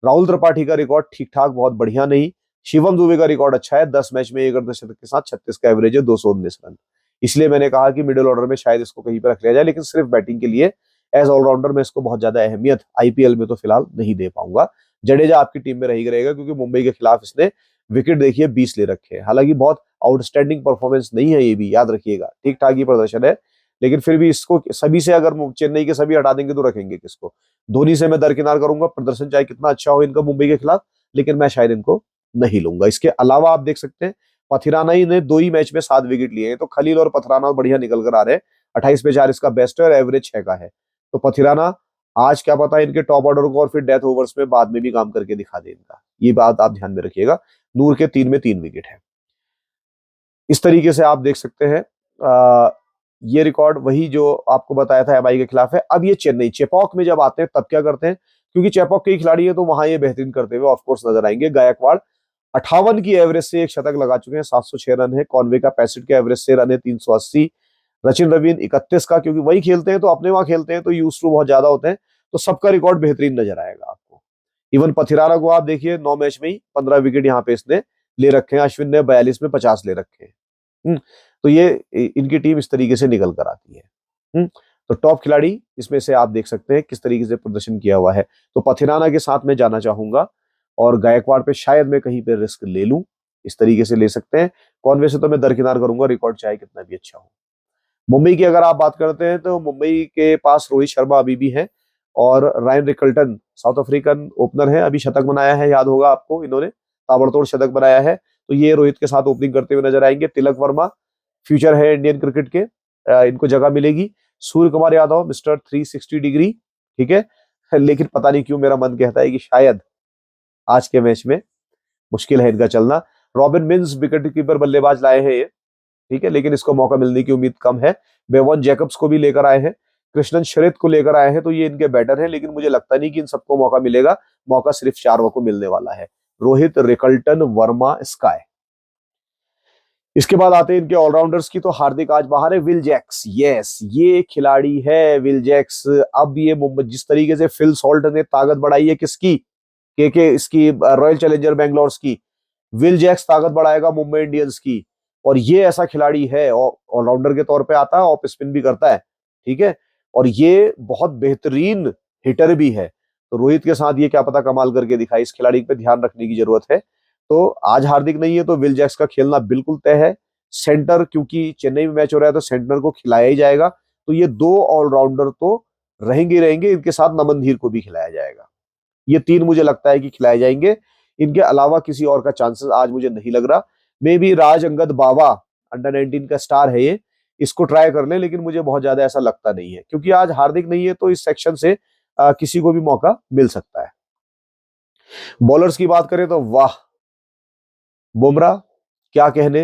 S1: राहुल त्रिपाठी का रिकॉर्ड ठीक ठाक, बहुत बढ़िया नहीं। शिवम दुबे का रिकॉर्ड अच्छा है, 10 मैच में 1 अर्धशतक के साथ 36 का एवरेज है, 219 रन। इसलिए मैंने कहा कि मिडिल ऑर्डर में शायद इसको कहीं पर रख लिया जाए, लेकिन सिर्फ बैटिंग के लिए एज ऑलराउंडर में इसको बहुत ज्यादा अहमियत आईपीएल में तो फिलहाल नहीं दे पाऊंगा। जडेजा आपकी टीम में रही रहेगा, क्योंकि मुंबई के खिलाफ इसने विकेट देखिए 20 ले रखे हैं। हालांकि बहुत आउटस्टैंडिंग परफॉर्मेंस नहीं है, ये भी याद रखिएगा, ठीक ठाक ही प्रदर्शन है, लेकिन फिर भी इसको सभी से अगर चेन्नई के सभी हटा देंगे तो रखेंगे किसको? धोनी से मैं दरकिनार करूंगा, प्रदर्शन चाहे कितना अच्छा हो इनका मुंबई के खिलाफ, लेकिन मैं शायद इनको नहीं लूंगा। इसके अलावा आप देख सकते हैं पथिराना ही ने 2 ही मैच में 7 विकेट लिए हैं, तो खलील और पथराना बढ़िया निकल कर आ रहे हैं। 28 पे 4 इसका बेस्ट है और एवरेज 6 का है। तो पथिराना आज क्या पता इनके टॉप ऑर्डर को और फिर डेथ ओवर्स में बाद में भी काम करके दिखा दे इनका, ये बात आप ध्यान में रखिएगा। नूर के 3 में 3 विकेट है। इस तरीके से आप देख सकते हैं ये रिकॉर्ड वही जो आपको बताया था एमआई के खिलाफ है। अब ये चेन्नई चेपॉक में जब आते हैं तब क्या करते हैं, क्योंकि चेपॉक के खिलाड़ी है तो वहां ये बेहतरीन करते हुए ऑफकोर्स नजर आएंगे। गायकवाड़ 58 की एवरेज से एक शतक लगा चुके हैं, 706 रन है। कॉनवे का 65 के एवरेज से रन है, 380। रचिन रवीन 31 का, क्योंकि वही खेलते हैं तो अपने वहां खेलते हैं तो यूज टू बहुत ज्यादा होते हैं, तो सबका रिकॉर्ड बेहतरीन नजर आएगा आपको। इवन पथिराना को आप देखिए 9 मैच में ही 15 विकेट यहाँ पे इसने ले रखे हैं। अश्विन ने 42 में 50 ले रखे हैं। तो ये इनकी टीम इस तरीके से निकल कर आती है। तो टॉप खिलाड़ी इसमें से आप देख सकते हैं किस तरीके से प्रदर्शन किया हुआ है। तो पथिराना के साथ मैं जाना चाहूंगा, और गायकवाड़ पे शायद मैं कहीं पे रिस्क ले लूं, इस तरीके से ले सकते हैं। कॉनवे से तो मैं दरकिनार करूंगा, रिकॉर्ड चाहे कितना भी अच्छा हो। मुंबई की अगर आप बात करते हैं तो मुंबई के पास रोहित शर्मा अभी भी है, और Ryan Rickelton south African opener है, अभी शतक बनाया है, याद होगा आपको, इन्होंने ताबड़तोड़ शतक बनाया है, तो ये रोहित के साथ ओपनिंग करते हुए नजर आएंगे। तिलक वर्मा फ्यूचर है इंडियन क्रिकेट के, इनको जगह मिलेगी। सूर्य कुमार यादव मिस्टर 360 डिग्री, ठीक है, लेकिन पता नहीं क्यों मेरा मन कहता है कि शायद आज के मैच में मुश्किल है इनका चलना। रॉबिन मिन्स विकेट कीपर बल्लेबाज लाए हैं ये, ठीक है, लेकिन इसको मौका मिलने की उम्मीद कम है। बेवन जैकब्स को भी लेकर आए हैं, कृष्णन श्रेत को लेकर आए हैं, तो ये इनके बैटर हैं, लेकिन मुझे लगता नहीं कि इन सबको मौका मिलेगा। मौका सिर्फ 4 को मिलने वाला है, रोहित, रिकल्टन, वर्मा, स्काई। इसके बाद आते हैं इनके ऑलराउंडर्स की, तो हार्दिक आज बाहर है। विल जैक्स, यस ये खिलाड़ी है विल जैक्स। अब ये मुंबई, जिस तरीके से फिल सॉल्ट ने ताकत बढ़ाई है किसकी, के इसकी, रॉयल चैलेंजर बैंगलोर की, विल जैक्स ताकत बढ़ाएगा मुंबई इंडियंस की। और ये ऐसा खिलाड़ी है, ऑलराउंडर के तौर पे आता है, ऑफ स्पिन भी करता है, ठीक है, और ये बहुत बेहतरीन हिटर भी है। तो रोहित के साथ ये क्या पता कमाल करके दिखाए, इस खिलाड़ी पे ध्यान रखने की जरूरत है। तो आज हार्दिक नहीं है तो विल जैक्स का खेलना बिल्कुल तय है। सेंटर, क्योंकि चेन्नई में मैच हो रहा है तो सेंटर को खिलाया ही जाएगा। तो ये 2 ऑलराउंडर तो रहेंगे ही रहेंगे, इनके साथ नमन धीर को भी खिलाया जाएगा। ये 3 मुझे लगता है कि खिलाए जाएंगे, इनके अलावा किसी और का चांसेस आज मुझे नहीं लग रहा। May be Raj Angad Bawa, under 19 का स्टार है ये, इसको ट्राई कर ले, लेकिन मुझे बहुत ज्यादा ऐसा लगता नहीं है, क्योंकि आज हार्दिक नहीं है तो इस सेक्शन से किसी को भी मौका मिल सकता है। बॉलर्स की बात करें तो वाह, बुमराह, क्या कहने,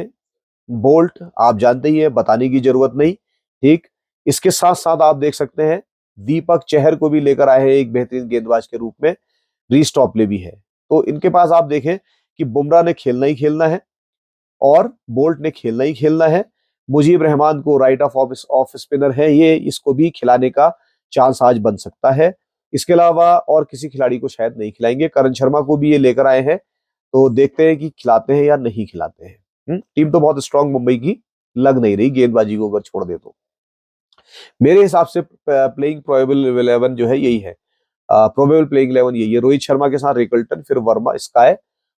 S1: बोल्ट, आप जानते ही है, बताने की जरूरत नहीं, ठीक। इसके साथ साथ आप देख सकते हैं दीपक चहर को भी लेकर आए हैं एक बेहतरीन गेंदबाज के रूप में, रीस टॉपले भी है। तो इनके पास आप देखें कि बुमराह ने खेलना ही खेलना है और बोल्ट ने खेलना ही खेलना है। मुजीब रहमान को राइट ऑफ स्पिनर है ये, इसको भी खिलाने का चांस आज बन सकता है। इसके अलावा और किसी खिलाड़ी को शायद नहीं खिलाएंगे। करण शर्मा को भी ये लेकर आए हैं, तो देखते हैं कि खिलाते हैं या नहीं खिलाते हैं। टीम तो बहुत स्ट्रांग मुंबई की लग नहीं रही, गेंदबाजी को अगर छोड़ दे तो। मेरे हिसाब से प्लेइंग प्रोबेबल 11 जो है यही है, प्रोबेबल प्लेइंग 11 यही है। रोहित शर्मा के साथ रिकल्टन, फिर वर्मा, स्काई,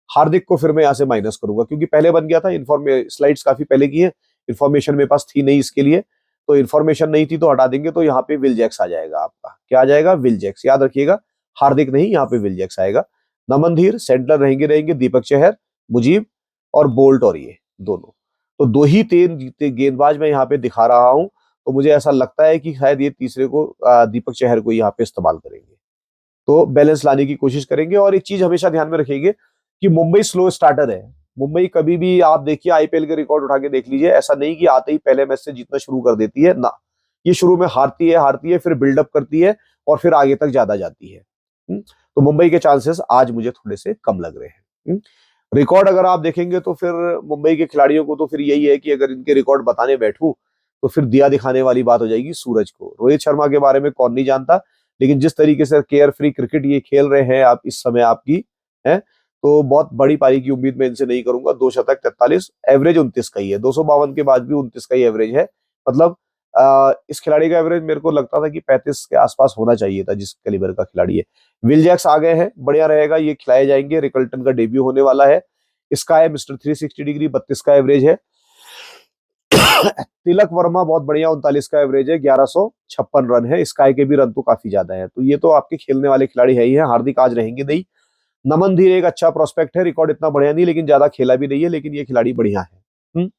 S1: हार्दिक को फिर मैं यहाँ से माइनस करूंगा, क्योंकि पहले बन गया था। स्लाइड्स काफी पहले की है, इन्फॉर्मेशन मेरे पास थी नहीं इसके लिए, तो इन्फॉर्मेशन नहीं थी तो हटा देंगे। तो यहाँ पे विल जैक्स आ जाएगा, आपका क्या आ जाएगा, विल जैक्स, याद रखिएगा, हार्दिक नहीं, यहाँ पे विल जैक्स आएगा। नमन धीर सेंटर रहेंगे रहेंगे, दीपक चहर, मुजीब और बोल्ट, और ये दोनों, तो 2 ही 3 गेंदबाज मैं यहाँ पे दिखा रहा हूं। तो मुझे ऐसा लगता है कि शायद ये तीसरे को, दीपक चहर को यहाँ पे इस्तेमाल करेंगे, तो बैलेंस लाने की कोशिश करेंगे। और एक चीज हमेशा ध्यान में रखिएगा कि मुंबई स्लो स्टार्टर है। मुंबई कभी भी, आप देखिए आईपीएल के रिकॉर्ड उठा के देख लीजिए, ऐसा नहीं कि आते ही पहले मैच से जीतना शुरू कर देती है ना, ये शुरू में हारती है, फिर बिल्डअप करती है और फिर आगे तक ज्यादा जाती है। तो मुंबई के चांसेस आज मुझे थोड़े से कम लग रहे हैं। रिकॉर्ड अगर आप देखेंगे तो फिर मुंबई के खिलाड़ियों को तो फिर यही है कि अगर इनके रिकॉर्ड बताने बैठूं तो फिर दिया दिखाने वाली बात हो जाएगी सूरज को। रोहित शर्मा के बारे में कौन नहीं जानता, लेकिन जिस तरीके से केयर फ्री क्रिकेट ये खेल रहे हैं आप इस समय आपकी है, तो बहुत बड़ी पारी की उम्मीद मैं इनसे नहीं करूंगा। 2 शतक, 43, एवरेज 29 का ही है, 252 के बाद भी 29 का ही एवरेज है। मतलब इस खिलाड़ी का एवरेज मेरे को लगता था कि 35 के आसपास होना चाहिए था, जिस कैलिबर का खिलाड़ी है। विल जैक्स आ गए हैं, बढ़िया रहेगा, ये खिलाए जाएंगे। रिकल्टन का डेब्यू होने वाला है। इसका है मिस्टर 360 डिग्री, 32 का एवरेज है। तिलक वर्मा बहुत बढ़िया, 39 का एवरेज है, 1156 रन है। स्काई के भी रन तो काफी ज्यादा है। तो ये तो आपके खेलने वाले खिलाड़ी है ही है। हार्दिक आज रहेंगे नहीं। नमन धीर एक अच्छा प्रोस्पेक्ट है, रिकॉर्ड इतना बढ़िया नहीं, लेकिन ज्यादा खेला भी नहीं है, लेकिन ये खिलाड़ी बढ़िया है।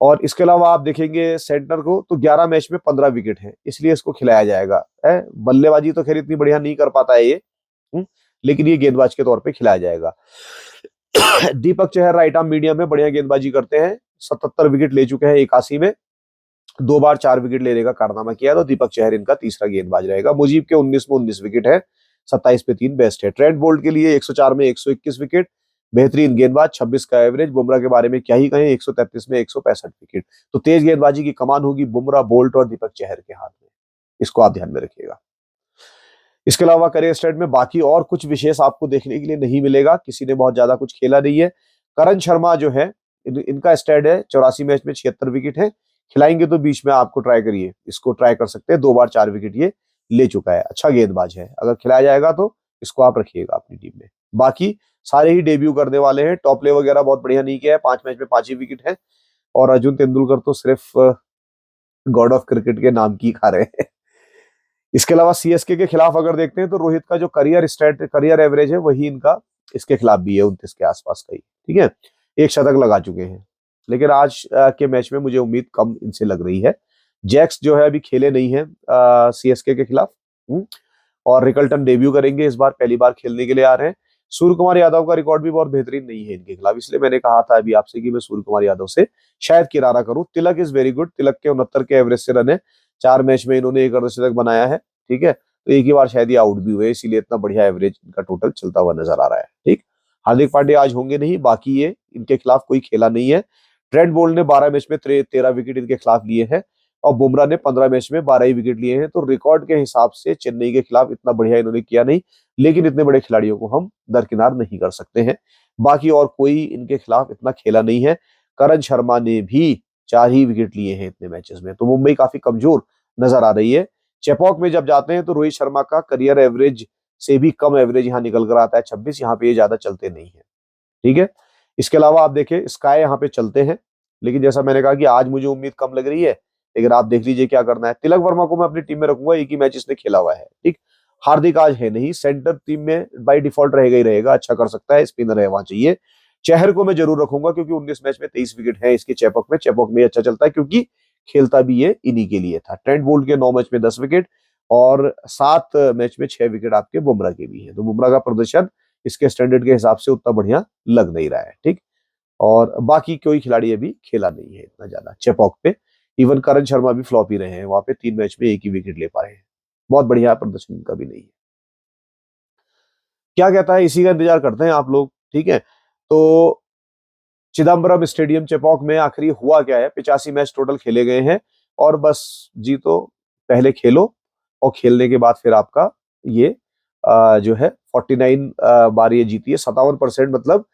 S1: और इसके अलावा आप देखेंगे सेंटर को, तो 11 मैच में 15 विकेट है, इसलिए इसको खिलाया जाएगा। बल्लेबाजी तो खैर इतनी बढ़िया नहीं कर पाता है ये, लेकिन ये गेंदबाज के तौर पे खिलाया जाएगा। Deepak Chahar right arm medium में बढ़िया गेंदबाजी करते हैं, 77 विकेट ले चुके हैं 81 में, 2 बार 4 विकेट लेने का कारनामा किया। तो दीपक चहर इनका तीसरा गेंदबाज रहेगा। मुजीब के 19 में 19 विकेट है, 27 पे 3 बेस्ट है। ट्रेंट बोल्ट के लिए 104 में 121 विकेट, बेहतरीन गेंदबाज, 26 का एवरेज। बुमराह के बारे में क्या ही कहें, 133 में 165 विकेट। तो तेज गेंदबाजी की कमान होगी बुमराह, बोल्ट और दीपक चहर के हाथ में, इसको आप ध्यान में रखिएगा। इसके अलावा करियर स्टेट में बाकी और कुछ विशेष आपको देखने के लिए नहीं मिलेगा, किसी ने बहुत ज्यादा कुछ खेला नहीं है। करण शर्मा जो है, इनका स्टेट है 84 मैच में 76 विकेट है। खिलाएंगे तो बीच में आपको ट्राई करिए, इसको ट्राई कर सकते हैं, 2 बार 4 विकेट ये ले चुका है, अच्छा गेंदबाज है। अगर खिलाया जाएगा तो इसको आप रखिएगा अपनी टीम में। बाकी सारे ही डेब्यू करने वाले हैं। टॉप प्ले वगैरह बहुत बढ़िया नहीं किया है, 5 मैच में 5 ही विकेट है। और अर्जुन तेंदुलकर तो सिर्फ गॉड ऑफ क्रिकेट के नाम की खा रहे हैं। इसके अलावा सीएसके के खिलाफ अगर देखते हैं तो रोहित का जो करियर एवरेज है वही इनका इसके खिलाफ भी है, 29 के आसपास का ही, ठीक है। 1 शतक लगा चुके हैं, लेकिन आज के मैच में मुझे उम्मीद कम इनसे लग रही है। जैक्स जो है अभी खेले नहीं है सीएसके के खिलाफ, और रिकल्टन डेब्यू करेंगे इस बार, पहली बार खेलने के लिए आ रहे हैं। सूर्य कुमार यादव का रिकॉर्ड भी बहुत बेहतरीन नहीं है इनके खिलाफ, इसलिए मैंने कहा था अभी आपसे कि मैं सूर्य कुमार यादव से शायद किरारा करूं। तिलक इज वेरी गुड, तिलक के 69 के एवरेज से रन है, 4 मैच में इन्होंने एक अर्धशतक बनाया है, ठीक है। तो एक ही बार शायद ये आउट भी हुए, इसीलिए इतना बढ़िया एवरेज इनका टोटल चलता हुआ नजर आ रहा है, ठीक। हार्दिक पांड्या आज होंगे नहीं, बाकी ये इनके खिलाफ कोई खेला नहीं है। ट्रेंट बोल्ट ने 12 मैच में 13 विकेट इनके खिलाफ लिए हैं और बुमराह ने 15 मैच में 12 ही विकेट लिए हैं। तो रिकॉर्ड के हिसाब से चेन्नई के खिलाफ इतना बढ़िया इन्होंने किया नहीं, लेकिन इतने बड़े खिलाड़ियों को हम दरकिनार नहीं कर सकते हैं। बाकी और कोई इनके खिलाफ इतना खेला नहीं है। करण शर्मा ने भी 4 ही विकेट लिए हैं इतने मैचेस में, तो मुंबई काफी कमजोर नजर आ रही है। चेपॉक में जब जाते हैं तो रोहित शर्मा का करियर एवरेज से भी कम एवरेज यहाँ निकल कर आता है 26, यहाँ पे ये ज्यादा चलते नहीं है, ठीक है। इसके अलावा आप देखें स्काई यहाँ पे चलते हैं, लेकिन जैसा मैंने कहा कि आज मुझे उम्मीद कम लग रही है, लेकिन आप देख लीजिए क्या करना है। तिलक वर्मा को मैं अपनी टीम में रखूंगा, एक ही मैच इसने खेला हुआ है, ठीक। हार्दिक आज है नहीं, सेंटर टीम में बाय डिफॉल्ट रहेगा ही रहेगा, अच्छा कर सकता है, स्पिनर है वहां चाहिए। चहर को मैं जरूर रखूंगा क्योंकि 19 मैच में 23 विकेट है इसके चेपॉक में अच्छा चलता है क्योंकि खेलता भी ये इन्हीं के लिए था। ट्रेंट बोल्ट के 9 मैच में 10 विकेट और 7 मैच में 6 विकेट आपके बुमराह के भी है, तो बुमराह का प्रदर्शन इसके स्टैंडर्ड के हिसाब से उतना बढ़िया लग नहीं रहा है, ठीक। और बाकी कोई खिलाड़ी अभी खेला नहीं है इतना ज्यादा चेपॉक पे। इवन करण शर्मा भी फ्लॉप ही रहे हैं, वहां पे 3 मैच में एक ही विकेट ले पाए हैं, बहुत बढ़िया प्रदर्शन इनका भी नहीं है। क्या कहता है, इसी का इंतजार करते हैं आप लोग, ठीक है। तो चिदम्बरम स्टेडियम चेपॉक में आखिरी हुआ क्या है, 85 मैच टोटल खेले गए हैं और बस जीतो, पहले खेलो और खेलने के बाद फिर आपका ये जो है 49 बार ये जीती है, 57%, मतलब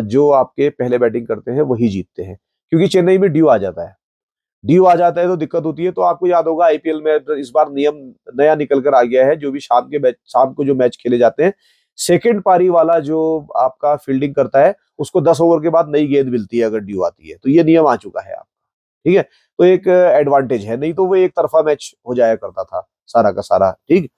S1: जो आपके पहले बैटिंग करते हैं वही जीतते हैं, क्योंकि चेन्नई में ड्यू आ जाता है। ड्यू आ जाता है तो दिक्कत होती है। तो आपको याद होगा आईपीएल में इस बार नियम नया निकल कर आ गया है, जो भी शाम को जो मैच खेले जाते हैं, सेकंड पारी वाला जो आपका फील्डिंग करता है उसको 10 ओवर के बाद नई गेंद मिलती है अगर ड्यू आती है, तो ये नियम आ चुका है आपका, ठीक है। तो एक एडवांटेज है, नहीं तो वो एक तरफा मैच हो जाया करता था सारा का सारा, ठीक।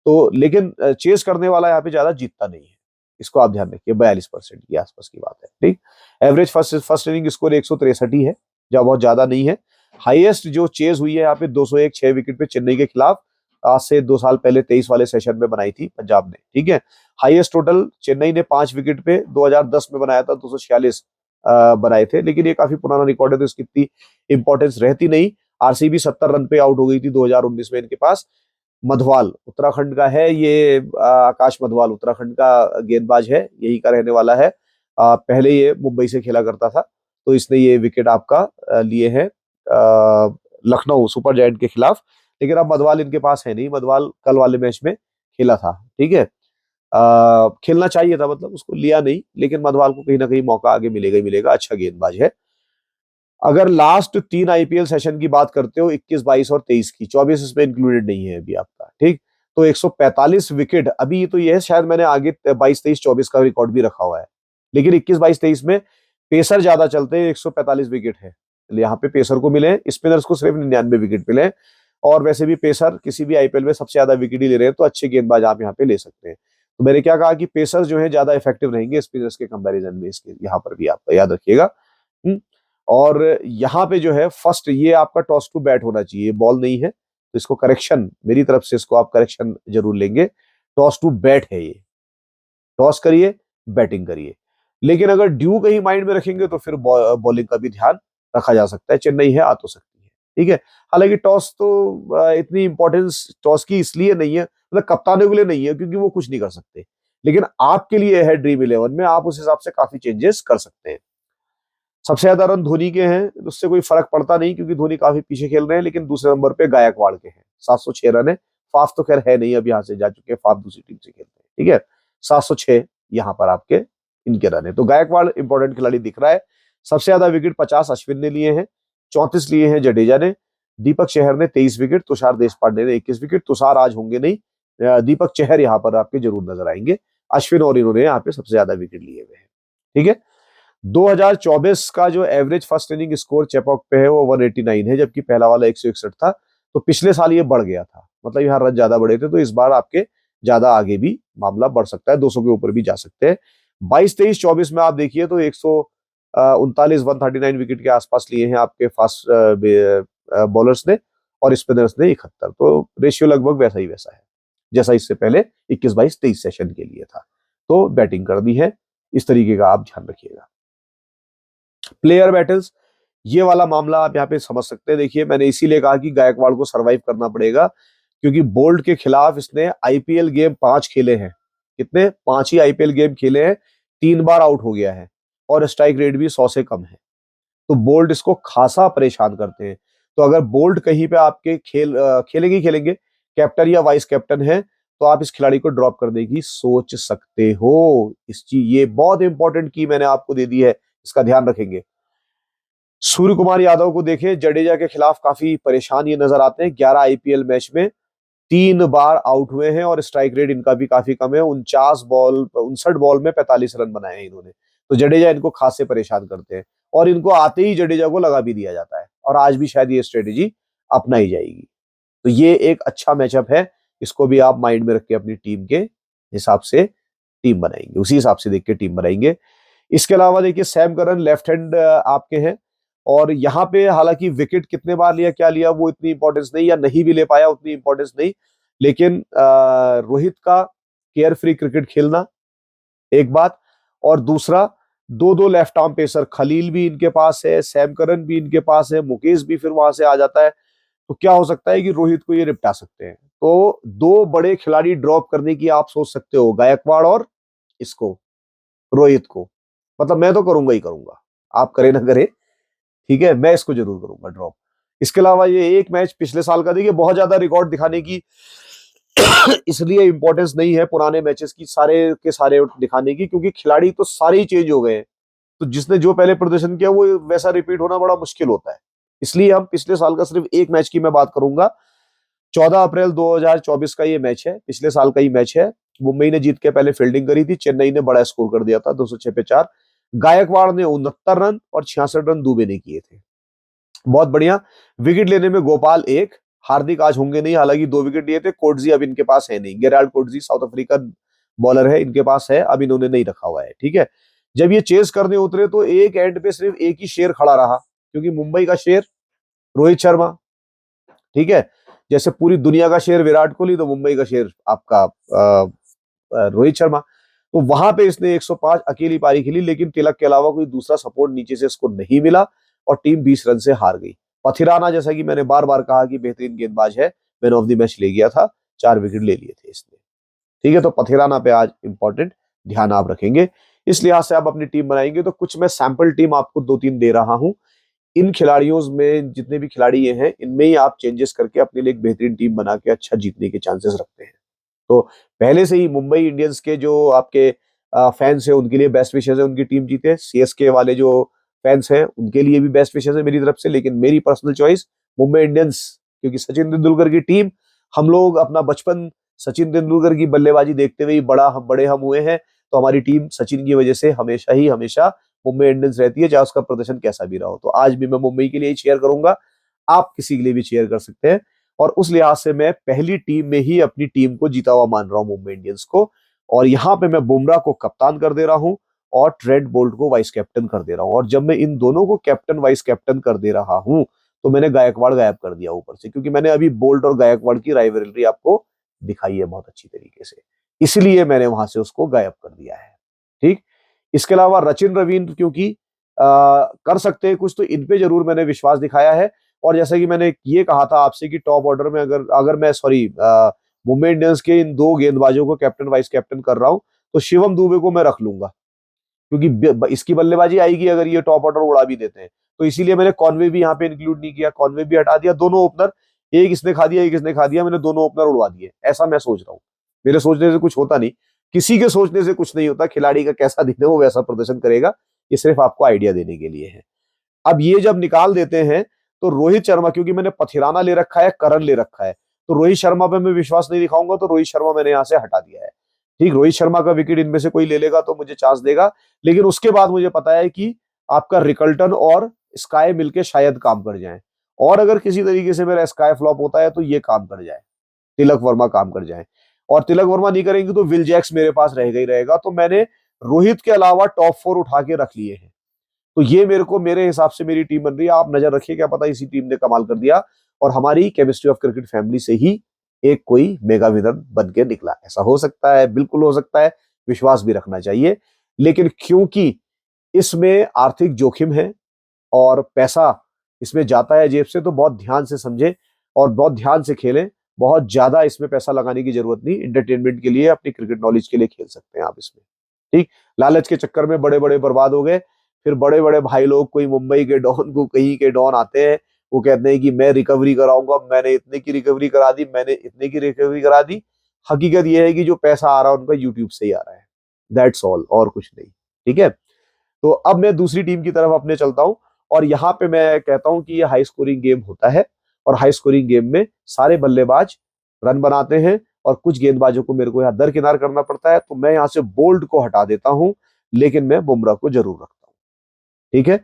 S1: तो लेकिन चेस करने वाला यहाँ पे ज्यादा जीतता नहीं है, इसको आप ध्यान रखिए। 42% के आसपास की बात है, ठीक। एवरेज फर्स्ट इनिंग स्कोर 163 ही है, जो बहुत ज्यादा नहीं है। हाईएस्ट जो चेज हुई है यहाँ पे 201 6 विकेट पे चेन्नई के खिलाफ, आज से 2 साल पहले 23 वाले सेशन में बनाई थी पंजाब ने, ठीक है। हाईएस्ट टोटल चेन्नई ने 5 विकेट पे 2010 में बनाया था, 246 बनाए थे, लेकिन ये काफी पुराना रिकॉर्ड है तो इसकी इतनी इंपॉर्टेंस रहती नहीं। आरसीबी 70 रन पे आउट हो गई थी 2019 में इनके पास। मधवाल उत्तराखंड का है ये, आकाश मधवाल उत्तराखंड का गेंदबाज है, यही का रहने वाला है। पहले ये मुंबई से खेला करता था, तो इसने ये विकेट आपका लिए हैं लखनऊ सुपर जायंट के खिलाफ। लेकिन अब मधवाल इनके पास है नहीं, मधवाल कल वाले मैच में खेला था, ठीक है। खेलना चाहिए था, मतलब उसको लिया नहीं, लेकिन मधवाल को कहीं ना कहीं मौका आगे मिलेगा ही मिलेगा, अच्छा गेंदबाज है। अगर लास्ट 3 आईपीएल सेशन की बात करते हो, 21 22 और 23 की, 24 इसमें इंक्लूडेड नहीं है अभी आपका, ठीक। तो 145 विकेट अभी, तो ये है शायद मैंने आगे 22 23 24 का रिकॉर्ड भी रखा हुआ है, लेकिन 21 22 23 में पेसर ज्यादा चलते हैं, 145 विकेट है, यहाँ पे पेसर को मिले, स्पिनर्स को सिर्फ 99 विकेट मिले। और वैसे भी पेसर किसी भी आईपीएल में सबसे ज्यादा विकेट ही ले रहे हैं, तो अच्छे गेंदबाज आप यहाँ पे ले सकते हैं। तो मैंने क्या कहा कि पेसर जो है ज्यादा इफेक्टिव रहेंगे स्पिनर्स के कंपैरिजन में, इसके यहाँ पर भी आपका याद रखिएगा। और यहाँ पे जो है फर्स्ट ये आपका टॉस टू बैट होना चाहिए, बॉल नहीं है, तो इसको करेक्शन मेरी तरफ से, इसको आप करेक्शन जरूर लेंगे। टॉस टू बैट है ये, टॉस करिए बैटिंग करिए। लेकिन अगर ड्यू कहीं माइंड में रखेंगे तो फिर बॉलिंग का भी ध्यान रखा जा सकता है, चेन्नई है आ तो सकती है, ठीक है। हालांकि टॉस तो इतनी इंपॉर्टेंस टॉस की इसलिए नहीं है, मतलब कप्तानों के लिए नहीं है क्योंकि वो कुछ नहीं कर सकते, लेकिन आपके लिए है ड्रीम 11 में, आप उस हिसाब से काफी चेंजेस कर सकते हैं। सबसे ज्यादा रन धोनी के हैं, उससे कोई फर्क पड़ता नहीं क्योंकि धोनी काफी पीछे खेल रहे हैं, लेकिन दूसरे नंबर पे गायकवाड़ के हैं, 706 रन है। फाफ तो खैर है नहीं, अब यहाँ से जा चुके हैं, फाफ दूसरी टीम से खेलते हैं, ठीक है। 706 यहाँ पर आपके इनके रन है, तो गायकवाड़ इंपॉर्टेंट खिलाड़ी दिख रहा है। सबसे ज्यादा विकेट 50 अश्विन ने लिए हैं, 34 लिए हैं जडेजा ने, दीपक चहर ने 23 विकेट, तुषार देशपांडे ने 21 विकेट। तुषार आज होंगे नहीं, दीपक चहर यहाँ पर आपके जरूर नजर आएंगे। अश्विन और इन्होंने यहाँ पे सबसे ज्यादा विकेट लिए हुए हैं, ठीक है। 2024 का जो average first inning score Chepauk पे है वो 189 है, जबकि पहला वाला 161 था। तो पिछले साल ये बढ़ गया था, मतलब यहाँ रन ज्यादा बढ़े थे, तो इस बार आपके ज्यादा आगे भी मामला बढ़ सकता है, 200 के ऊपर भी जा सकते हैं। 22 23 24 में आप देखिए तो 139 139 विकेट के आसपास लिए हैं आपके फास्ट बॉलर्स ने, और स्पिनर्स ने 71, तो रेशियो लगभग वैसा ही वैसा है जैसा इससे पहले 21 22 23 सेशन के लिए था। तो बैटिंग करनी है, इस तरीके का आप ध्यान रखिएगा। प्लेयर बैटल्स, ये वाला मामला आप यहाँ पे समझ सकते हैं। देखिए मैंने इसीलिए कहा कि गायकवाड़ को सरवाइव करना पड़ेगा, क्योंकि बोल्ट के खिलाफ इसने आईपीएल गेम 5 खेले हैं। कितने? 5 ही आईपीएल गेम खेले हैं, 3 बार आउट हो गया है और स्ट्राइक रेट भी 100 से कम है। तो बोल्ट इसको खासा परेशान करते हैं। तो अगर बोल्ट कहीं पे आपके खेलेंगे ही खेलेंगे, कैप्टन या वाइस कैप्टन है, तो आप इस खिलाड़ी को ड्रॉप करने की सोच सकते हो। इस चीज ये बहुत इंपॉर्टेंट की मैंने आपको दे दी है, इसका ध्यान रखेंगे। सूर्य कुमार यादव को देखें, जडेजा के खिलाफ काफी परेशान ये नजर आते हैं। 11 आईपीएल मैच में 3 बार आउट हुए हैं और स्ट्राइक रेट इनका भी काफी कम है। 59 बॉल में 45 रन बनाए हैं इन्होंने। तो जडेजा इनको खासे परेशान करते हैं और इनको आते ही जडेजा को लगा भी दिया जाता है और आज भी शायद ये स्ट्रेटेजी अपनाई जाएगी। तो ये एक अच्छा मैचअप है, इसको भी आप माइंड में रख के अपनी टीम के हिसाब से टीम बनाएंगे, उसी हिसाब से देख के टीम बनाएंगे। इसके अलावा देखिए सैम करन लेफ्ट हैंड आपके हैं और यहाँ पे हालांकि विकेट कितने बार लिया क्या लिया वो इतनी इंपॉर्टेंस नहीं, या नहीं भी ले पाया उतनी इंपॉर्टेंस नहीं, लेकिन रोहित का केयर फ्री क्रिकेट खेलना एक बात, और दूसरा दो दो लेफ्ट आर्म पेसर, खलील भी इनके पास है, सैम करन भी इनके पास है, मुकेश भी फिर वहां से आ जाता है। तो क्या हो सकता है कि रोहित को ये निपटा सकते हैं। तो 2 बड़े खिलाड़ी ड्रॉप करने की आप सोच सकते हो, गायकवाड़ और इसको, रोहित को। मतलब मैं तो करूंगा ही करूंगा, आप करे ना करे, ठीक है, मैं इसको जरूर करूंगा ड्रॉप। इसके अलावा ये एक मैच पिछले साल का, देखिए बहुत ज्यादा रिकॉर्ड दिखाने की इसलिए इंपॉर्टेंस नहीं है पुराने मैचेस की सारे के सारे दिखाने की, क्योंकि खिलाड़ी तो सारे ही चेंज हो गए हैं। तो जिसने जो पहले प्रदर्शन किया वो वैसा रिपीट होना बड़ा मुश्किल होता है। इसलिए हम पिछले साल का सिर्फ एक मैच की मैं बात करूंगा। 14 अप्रैल 2024 का ये मैच है, पिछले साल का ही मैच है। मुंबई ने जीत के पहले फील्डिंग करी थी, चेन्नई ने बड़ा स्कोर कर दिया था 206 पे 4। गायकवाड़ ने 69 रन और 66 रन दुबे ने किए थे। बहुत बढ़िया। विकेट लेने में गोपाल 1, हार्दिक आज होंगे नहीं, हालांकि 2 विकेट लिए थे। कोटजी अब इनके पास है नहीं, Gerald Coetzee south African bowler है, इनके पास है, अब इन्होंने नहीं रखा हुआ है, ठीक है। जब ये चेस करने उतरे तो एक एंड पे सिर्फ एक ही शेर खड़ा रहा, क्योंकि मुंबई का शेर रोहित शर्मा, ठीक है। जैसे पूरी दुनिया का शेर विराट कोहली, तो मुंबई का शेर आपका रोहित शर्मा। तो वहां पे इसने 105 अकेली पारी खेली, लेकिन तिलक के अलावा कोई दूसरा सपोर्ट नीचे से इसको नहीं मिला और टीम 20 रन से हार गई। पथिराना, जैसा कि मैंने बार बार कहा कि बेहतरीन गेंदबाज है, मैन ऑफ द मैच ले गया था, 4 विकेट ले लिए थे इसने, ठीक है। तो पथिराना पे आज इंपॉर्टेंट ध्यान आप रखेंगे। इस लिहाज से आप अपनी टीम बनाएंगे। तो कुछ मैं सैंपल टीम आपको 2-3 दे रहा हूं। इन खिलाड़ियों में जितने भी खिलाड़ी ये हैं, इनमें ही आप चेंजेस करके अपने लिए एक बेहतरीन टीम बना के अच्छा जीतने के चांसेस रखते हैं। तो पहले से ही मुंबई इंडियंस के जो आपके फैंस हैं उनके लिए बेस्ट विशेस है उनकी टीम जीते। सीएसके वाले जो फैंस हैं उनके लिए भी बेस्ट विशेस है मेरी तरफ से, लेकिन मेरी पर्सनल चॉइस मुंबई इंडियंस, क्योंकि सचिन तेंदुलकर की टीम, हम लोग अपना बचपन सचिन तेंदुलकर की बल्लेबाजी देखते हुए बड़े हम हुए हैं। तो हमारी टीम सचिन की वजह से हमेशा ही हमेशा मुंबई इंडियंस रहती है, चाहे उसका प्रदर्शन कैसा भी रहा हो। तो आज भी मैं मुंबई के लिए ही चेयर करूंगा, आप किसी के लिए भी चेयर कर सकते हैं। और उस लिहाज से मैं पहली टीम में ही अपनी टीम को जीता हुआ मान रहा हूं, मुंबई इंडियंस को। और यहां पे मैं बुमराह को कप्तान कर दे रहा हूं और ट्रेंट बोल्ट को वाइस कैप्टन कर दे रहा हूं। और जब मैं इन दोनों को कैप्टन वाइस कैप्टन कर दे रहा हूं, तो मैंने गायकवाड़ गायब कर दिया ऊपर से, क्योंकि मैंने अभी बोल्ट और गायकवाड़ की राइवलरी आपको दिखाई है बहुत अच्छी तरीके से, इसलिए मैंने वहां से उसको गायब कर दिया है, ठीक। इसके अलावा रचिन रवींद्र क्योंकि कर सकते हैं कुछ, तो इन पे जरूर मैंने विश्वास दिखाया है। और जैसा कि मैंने ये कहा था आपसे कि टॉप ऑर्डर में अगर अगर मैं मुंबई इंडियंस के इन 2 गेंदबाजों को कैप्टन वाइस कैप्टन कर रहा हूं, तो शिवम दुबे को मैं रख लूंगा, क्योंकि इसकी बल्लेबाजी आएगी अगर ये टॉप ऑर्डर उड़ा भी देते हैं। तो इसीलिए मैंने कॉनवे भी यहाँ पे इंक्लूड नहीं किया, कॉनवे भी हटा दिया। दोनों ओपनर, एक इसने खा दिया एक इसने खा दिया, मैंने दोनों ओपनर उड़वा दिए, ऐसा मैं सोच रहा हूँ। मेरे सोचने से कुछ होता नहीं, किसी के सोचने से कुछ नहीं होता। खिलाड़ी का कैसा दिन है वो वैसा प्रदर्शन करेगा, ये सिर्फ आपको आइडिया देने के लिए है। अब ये जब निकाल देते हैं तो रोहित शर्मा, क्योंकि मैंने पथिराना ले रखा है, करन ले रखा है, तो रोहित शर्मा पे मैं विश्वास नहीं दिखाऊंगा, तो रोहित शर्मा मैंने यहां से हटा दिया है, ठीक। रोहित शर्मा का विकेट इनमें से कोई ले लेगा तो मुझे चांस देगा, लेकिन उसके बाद मुझे पता है कि आपका रिकल्टन और स्काई मिलके शायद काम कर जाए, और अगर किसी तरीके से मेरा स्काई फ्लॉप होता है तो ये काम कर जाए, तिलक वर्मा काम कर जाए। और तिलक वर्मा नहीं करेंगे तो विल जैक्स मेरे पास रहेगा ही रहेगा। तो मैंने रोहित के अलावा टॉप 4 उठा के रख लिए हैं। तो ये मेरे हिसाब से मेरी टीम बन रही है। आप नजर रखिए, क्या पता इसी टीम ने कमाल कर दिया और हमारी केमिस्ट्री ऑफ क्रिकेट फैमिली से ही एक कोई मेगा विनर बन के निकला। ऐसा हो सकता है, बिल्कुल हो सकता है, विश्वास भी रखना चाहिए। लेकिन क्योंकि इसमें आर्थिक जोखिम है, और पैसा इसमें जाता है जेब से, तो बहुत ध्यान से समझे और बहुत ध्यान से खेलें। बहुत ज्यादा इसमें पैसा लगाने की जरूरत नहीं, एंटरटेनमेंट के लिए, अपनी क्रिकेट नॉलेज के लिए खेल सकते हैं आप इसमें। ठीक, लालच के चक्कर में बड़े बड़े बर्बाद हो गए। फिर बड़े बड़े भाई लोग, कोई मुंबई के डॉन को कहीं के डॉन आते हैं, वो कहते हैं कि मैं रिकवरी कराऊंगा, मैंने इतने की रिकवरी करा दी, मैंने इतने की रिकवरी करा दी। हकीकत यह है कि जो पैसा आ रहा है उनका यूट्यूब से ही आ रहा है, दैट्स ऑल, और कुछ नहीं। ठीक है, तो अब मैं दूसरी टीम की तरफ अपने चलता हूं, और यहां पे मैं कहता हूं कि ये हाई स्कोरिंग गेम होता है, और हाई स्कोरिंग गेम में सारे बल्लेबाज रन बनाते हैं, और कुछ गेंदबाजों को मेरे को यहाँ दरकिनार करना पड़ता है, तो मैं यहाँ से बोल्ट को हटा देता हूं, लेकिन मैं बुमराह को जरूर रखता हूँ। ठीक है,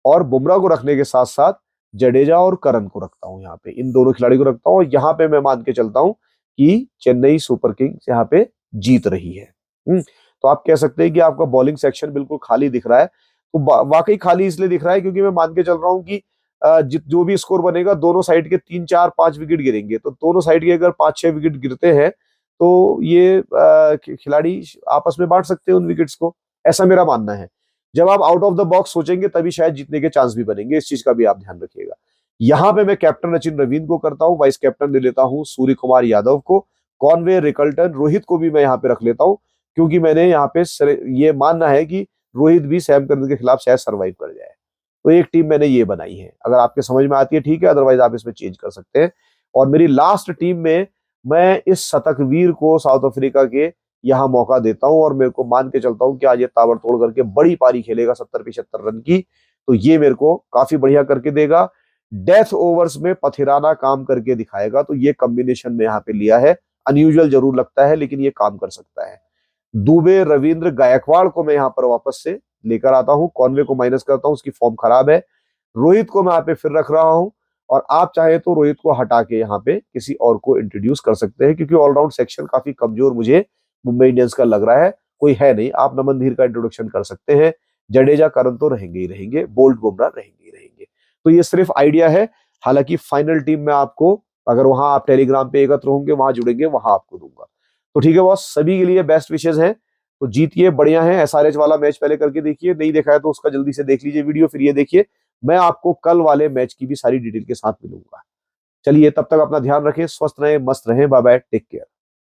S1: और बुमराह को रखने के साथ साथ जडेजा और करन को रखता हूं, यहाँ पे इन दोनों खिलाड़ी को रखता हूं। यहाँ पे मैं मान के चलता हूं कि चेन्नई सुपर किंग्स यहाँ पे जीत रही है। तो आप कह सकते हैं कि आपका बॉलिंग सेक्शन बिल्कुल खाली दिख रहा है, तो वाकई खाली इसलिए दिख रहा है क्योंकि मैं मान के चल रहा हूं कि जो भी स्कोर बनेगा, दोनों साइड के 3 4 5 विकेट गिरेंगे, तो दोनों साइड के अगर 5 6 विकेट गिरते हैं तो ये खिलाड़ी आपस में बांट सकते हैं उन विकेट्स को, ऐसा मेरा मानना है। जब आप आउट ऑफ द बॉक्स सोचेंगे तभी शायद जीतने के चांस भी बनेंगे, इस चीज का भी आप ध्यान रखिएगा। यहां पे मैं कैप्टन सचिन रवींद्र को करता हूं, वाइस कैप्टन ले लेता हूं सूर्य कुमार यादव को, कॉनवे, रिकल्टन, रोहित को भी मैं यहाँ पे रख लेता हूं, क्योंकि मैंने यहाँ पे ये मानना है कि रोहित भी सैम करन के खिलाफ शायद सर्वाइव कर जाए। तो एक टीम मैंने ये बनाई है, अगर आपके समझ में आती है ठीक है, अदरवाइज आप इसमें चेंज कर सकते हैं। और मेरी लास्ट टीम में मैं इस शतकवीर को साउथ अफ्रीका के यहाँ मौका देता हूं, और मेरे को मान के चलता हूं कि आज ये ताबड़तोड़ करके बड़ी पारी खेलेगा 70 75 रन की, तो ये मेरे को काफी बढ़िया करके देगा। डेथ ओवर्स में पथिराना काम करके दिखाएगा, तो ये कॉम्बिनेशन में यहाँ पे लिया है। अनयूजुअल जरूर लगता है, लेकिन ये काम कर सकता है। दुबे, रविंद्र, गायकवाड़ को मैं यहाँ पर वापस से लेकर आता हूं, कॉनवे को माइनस करता हूं, उसकी फॉर्म खराब है। रोहित को मैं यहाँ पे फिर रख रहा हूं, और आप चाहे तो रोहित को हटा के यहाँ पे किसी और को इंट्रोड्यूस कर सकते हैं, क्योंकि ऑलराउंड सेक्शन काफी कमजोर मुझे मुंबई इंडियंस का लग रहा है, कोई है नहीं। आप नमन धीर का इंट्रोडक्शन कर सकते हैं, जडेजा, करन तो रहेंगे ही रहेंगे, बोल्ट, बुमराह रहेंगे ही रहेंगे। तो ये सिर्फ आइडिया है, हालांकि फाइनल टीम में आपको, अगर वहां आप टेलीग्राम पे एकत्र होंगे, वहां जुड़ेंगे, वहां आपको दूंगा। तो ठीक है बॉस, सभी के लिए बेस्ट विशेष हैं, तो जीतिए, बढ़िया है। एसआरएच वाला मैच पहले करके देखिए, नहीं देखा है तो उसका जल्दी से देख लीजिए वीडियो, फिर ये देखिए। मैं आपको कल वाले मैच की भी सारी डिटेल के साथ मिलूंगा। चलिए, तब तक अपना ध्यान रखें, स्वस्थ रहें, मस्त रहें, बाय बाय, टेक केयर।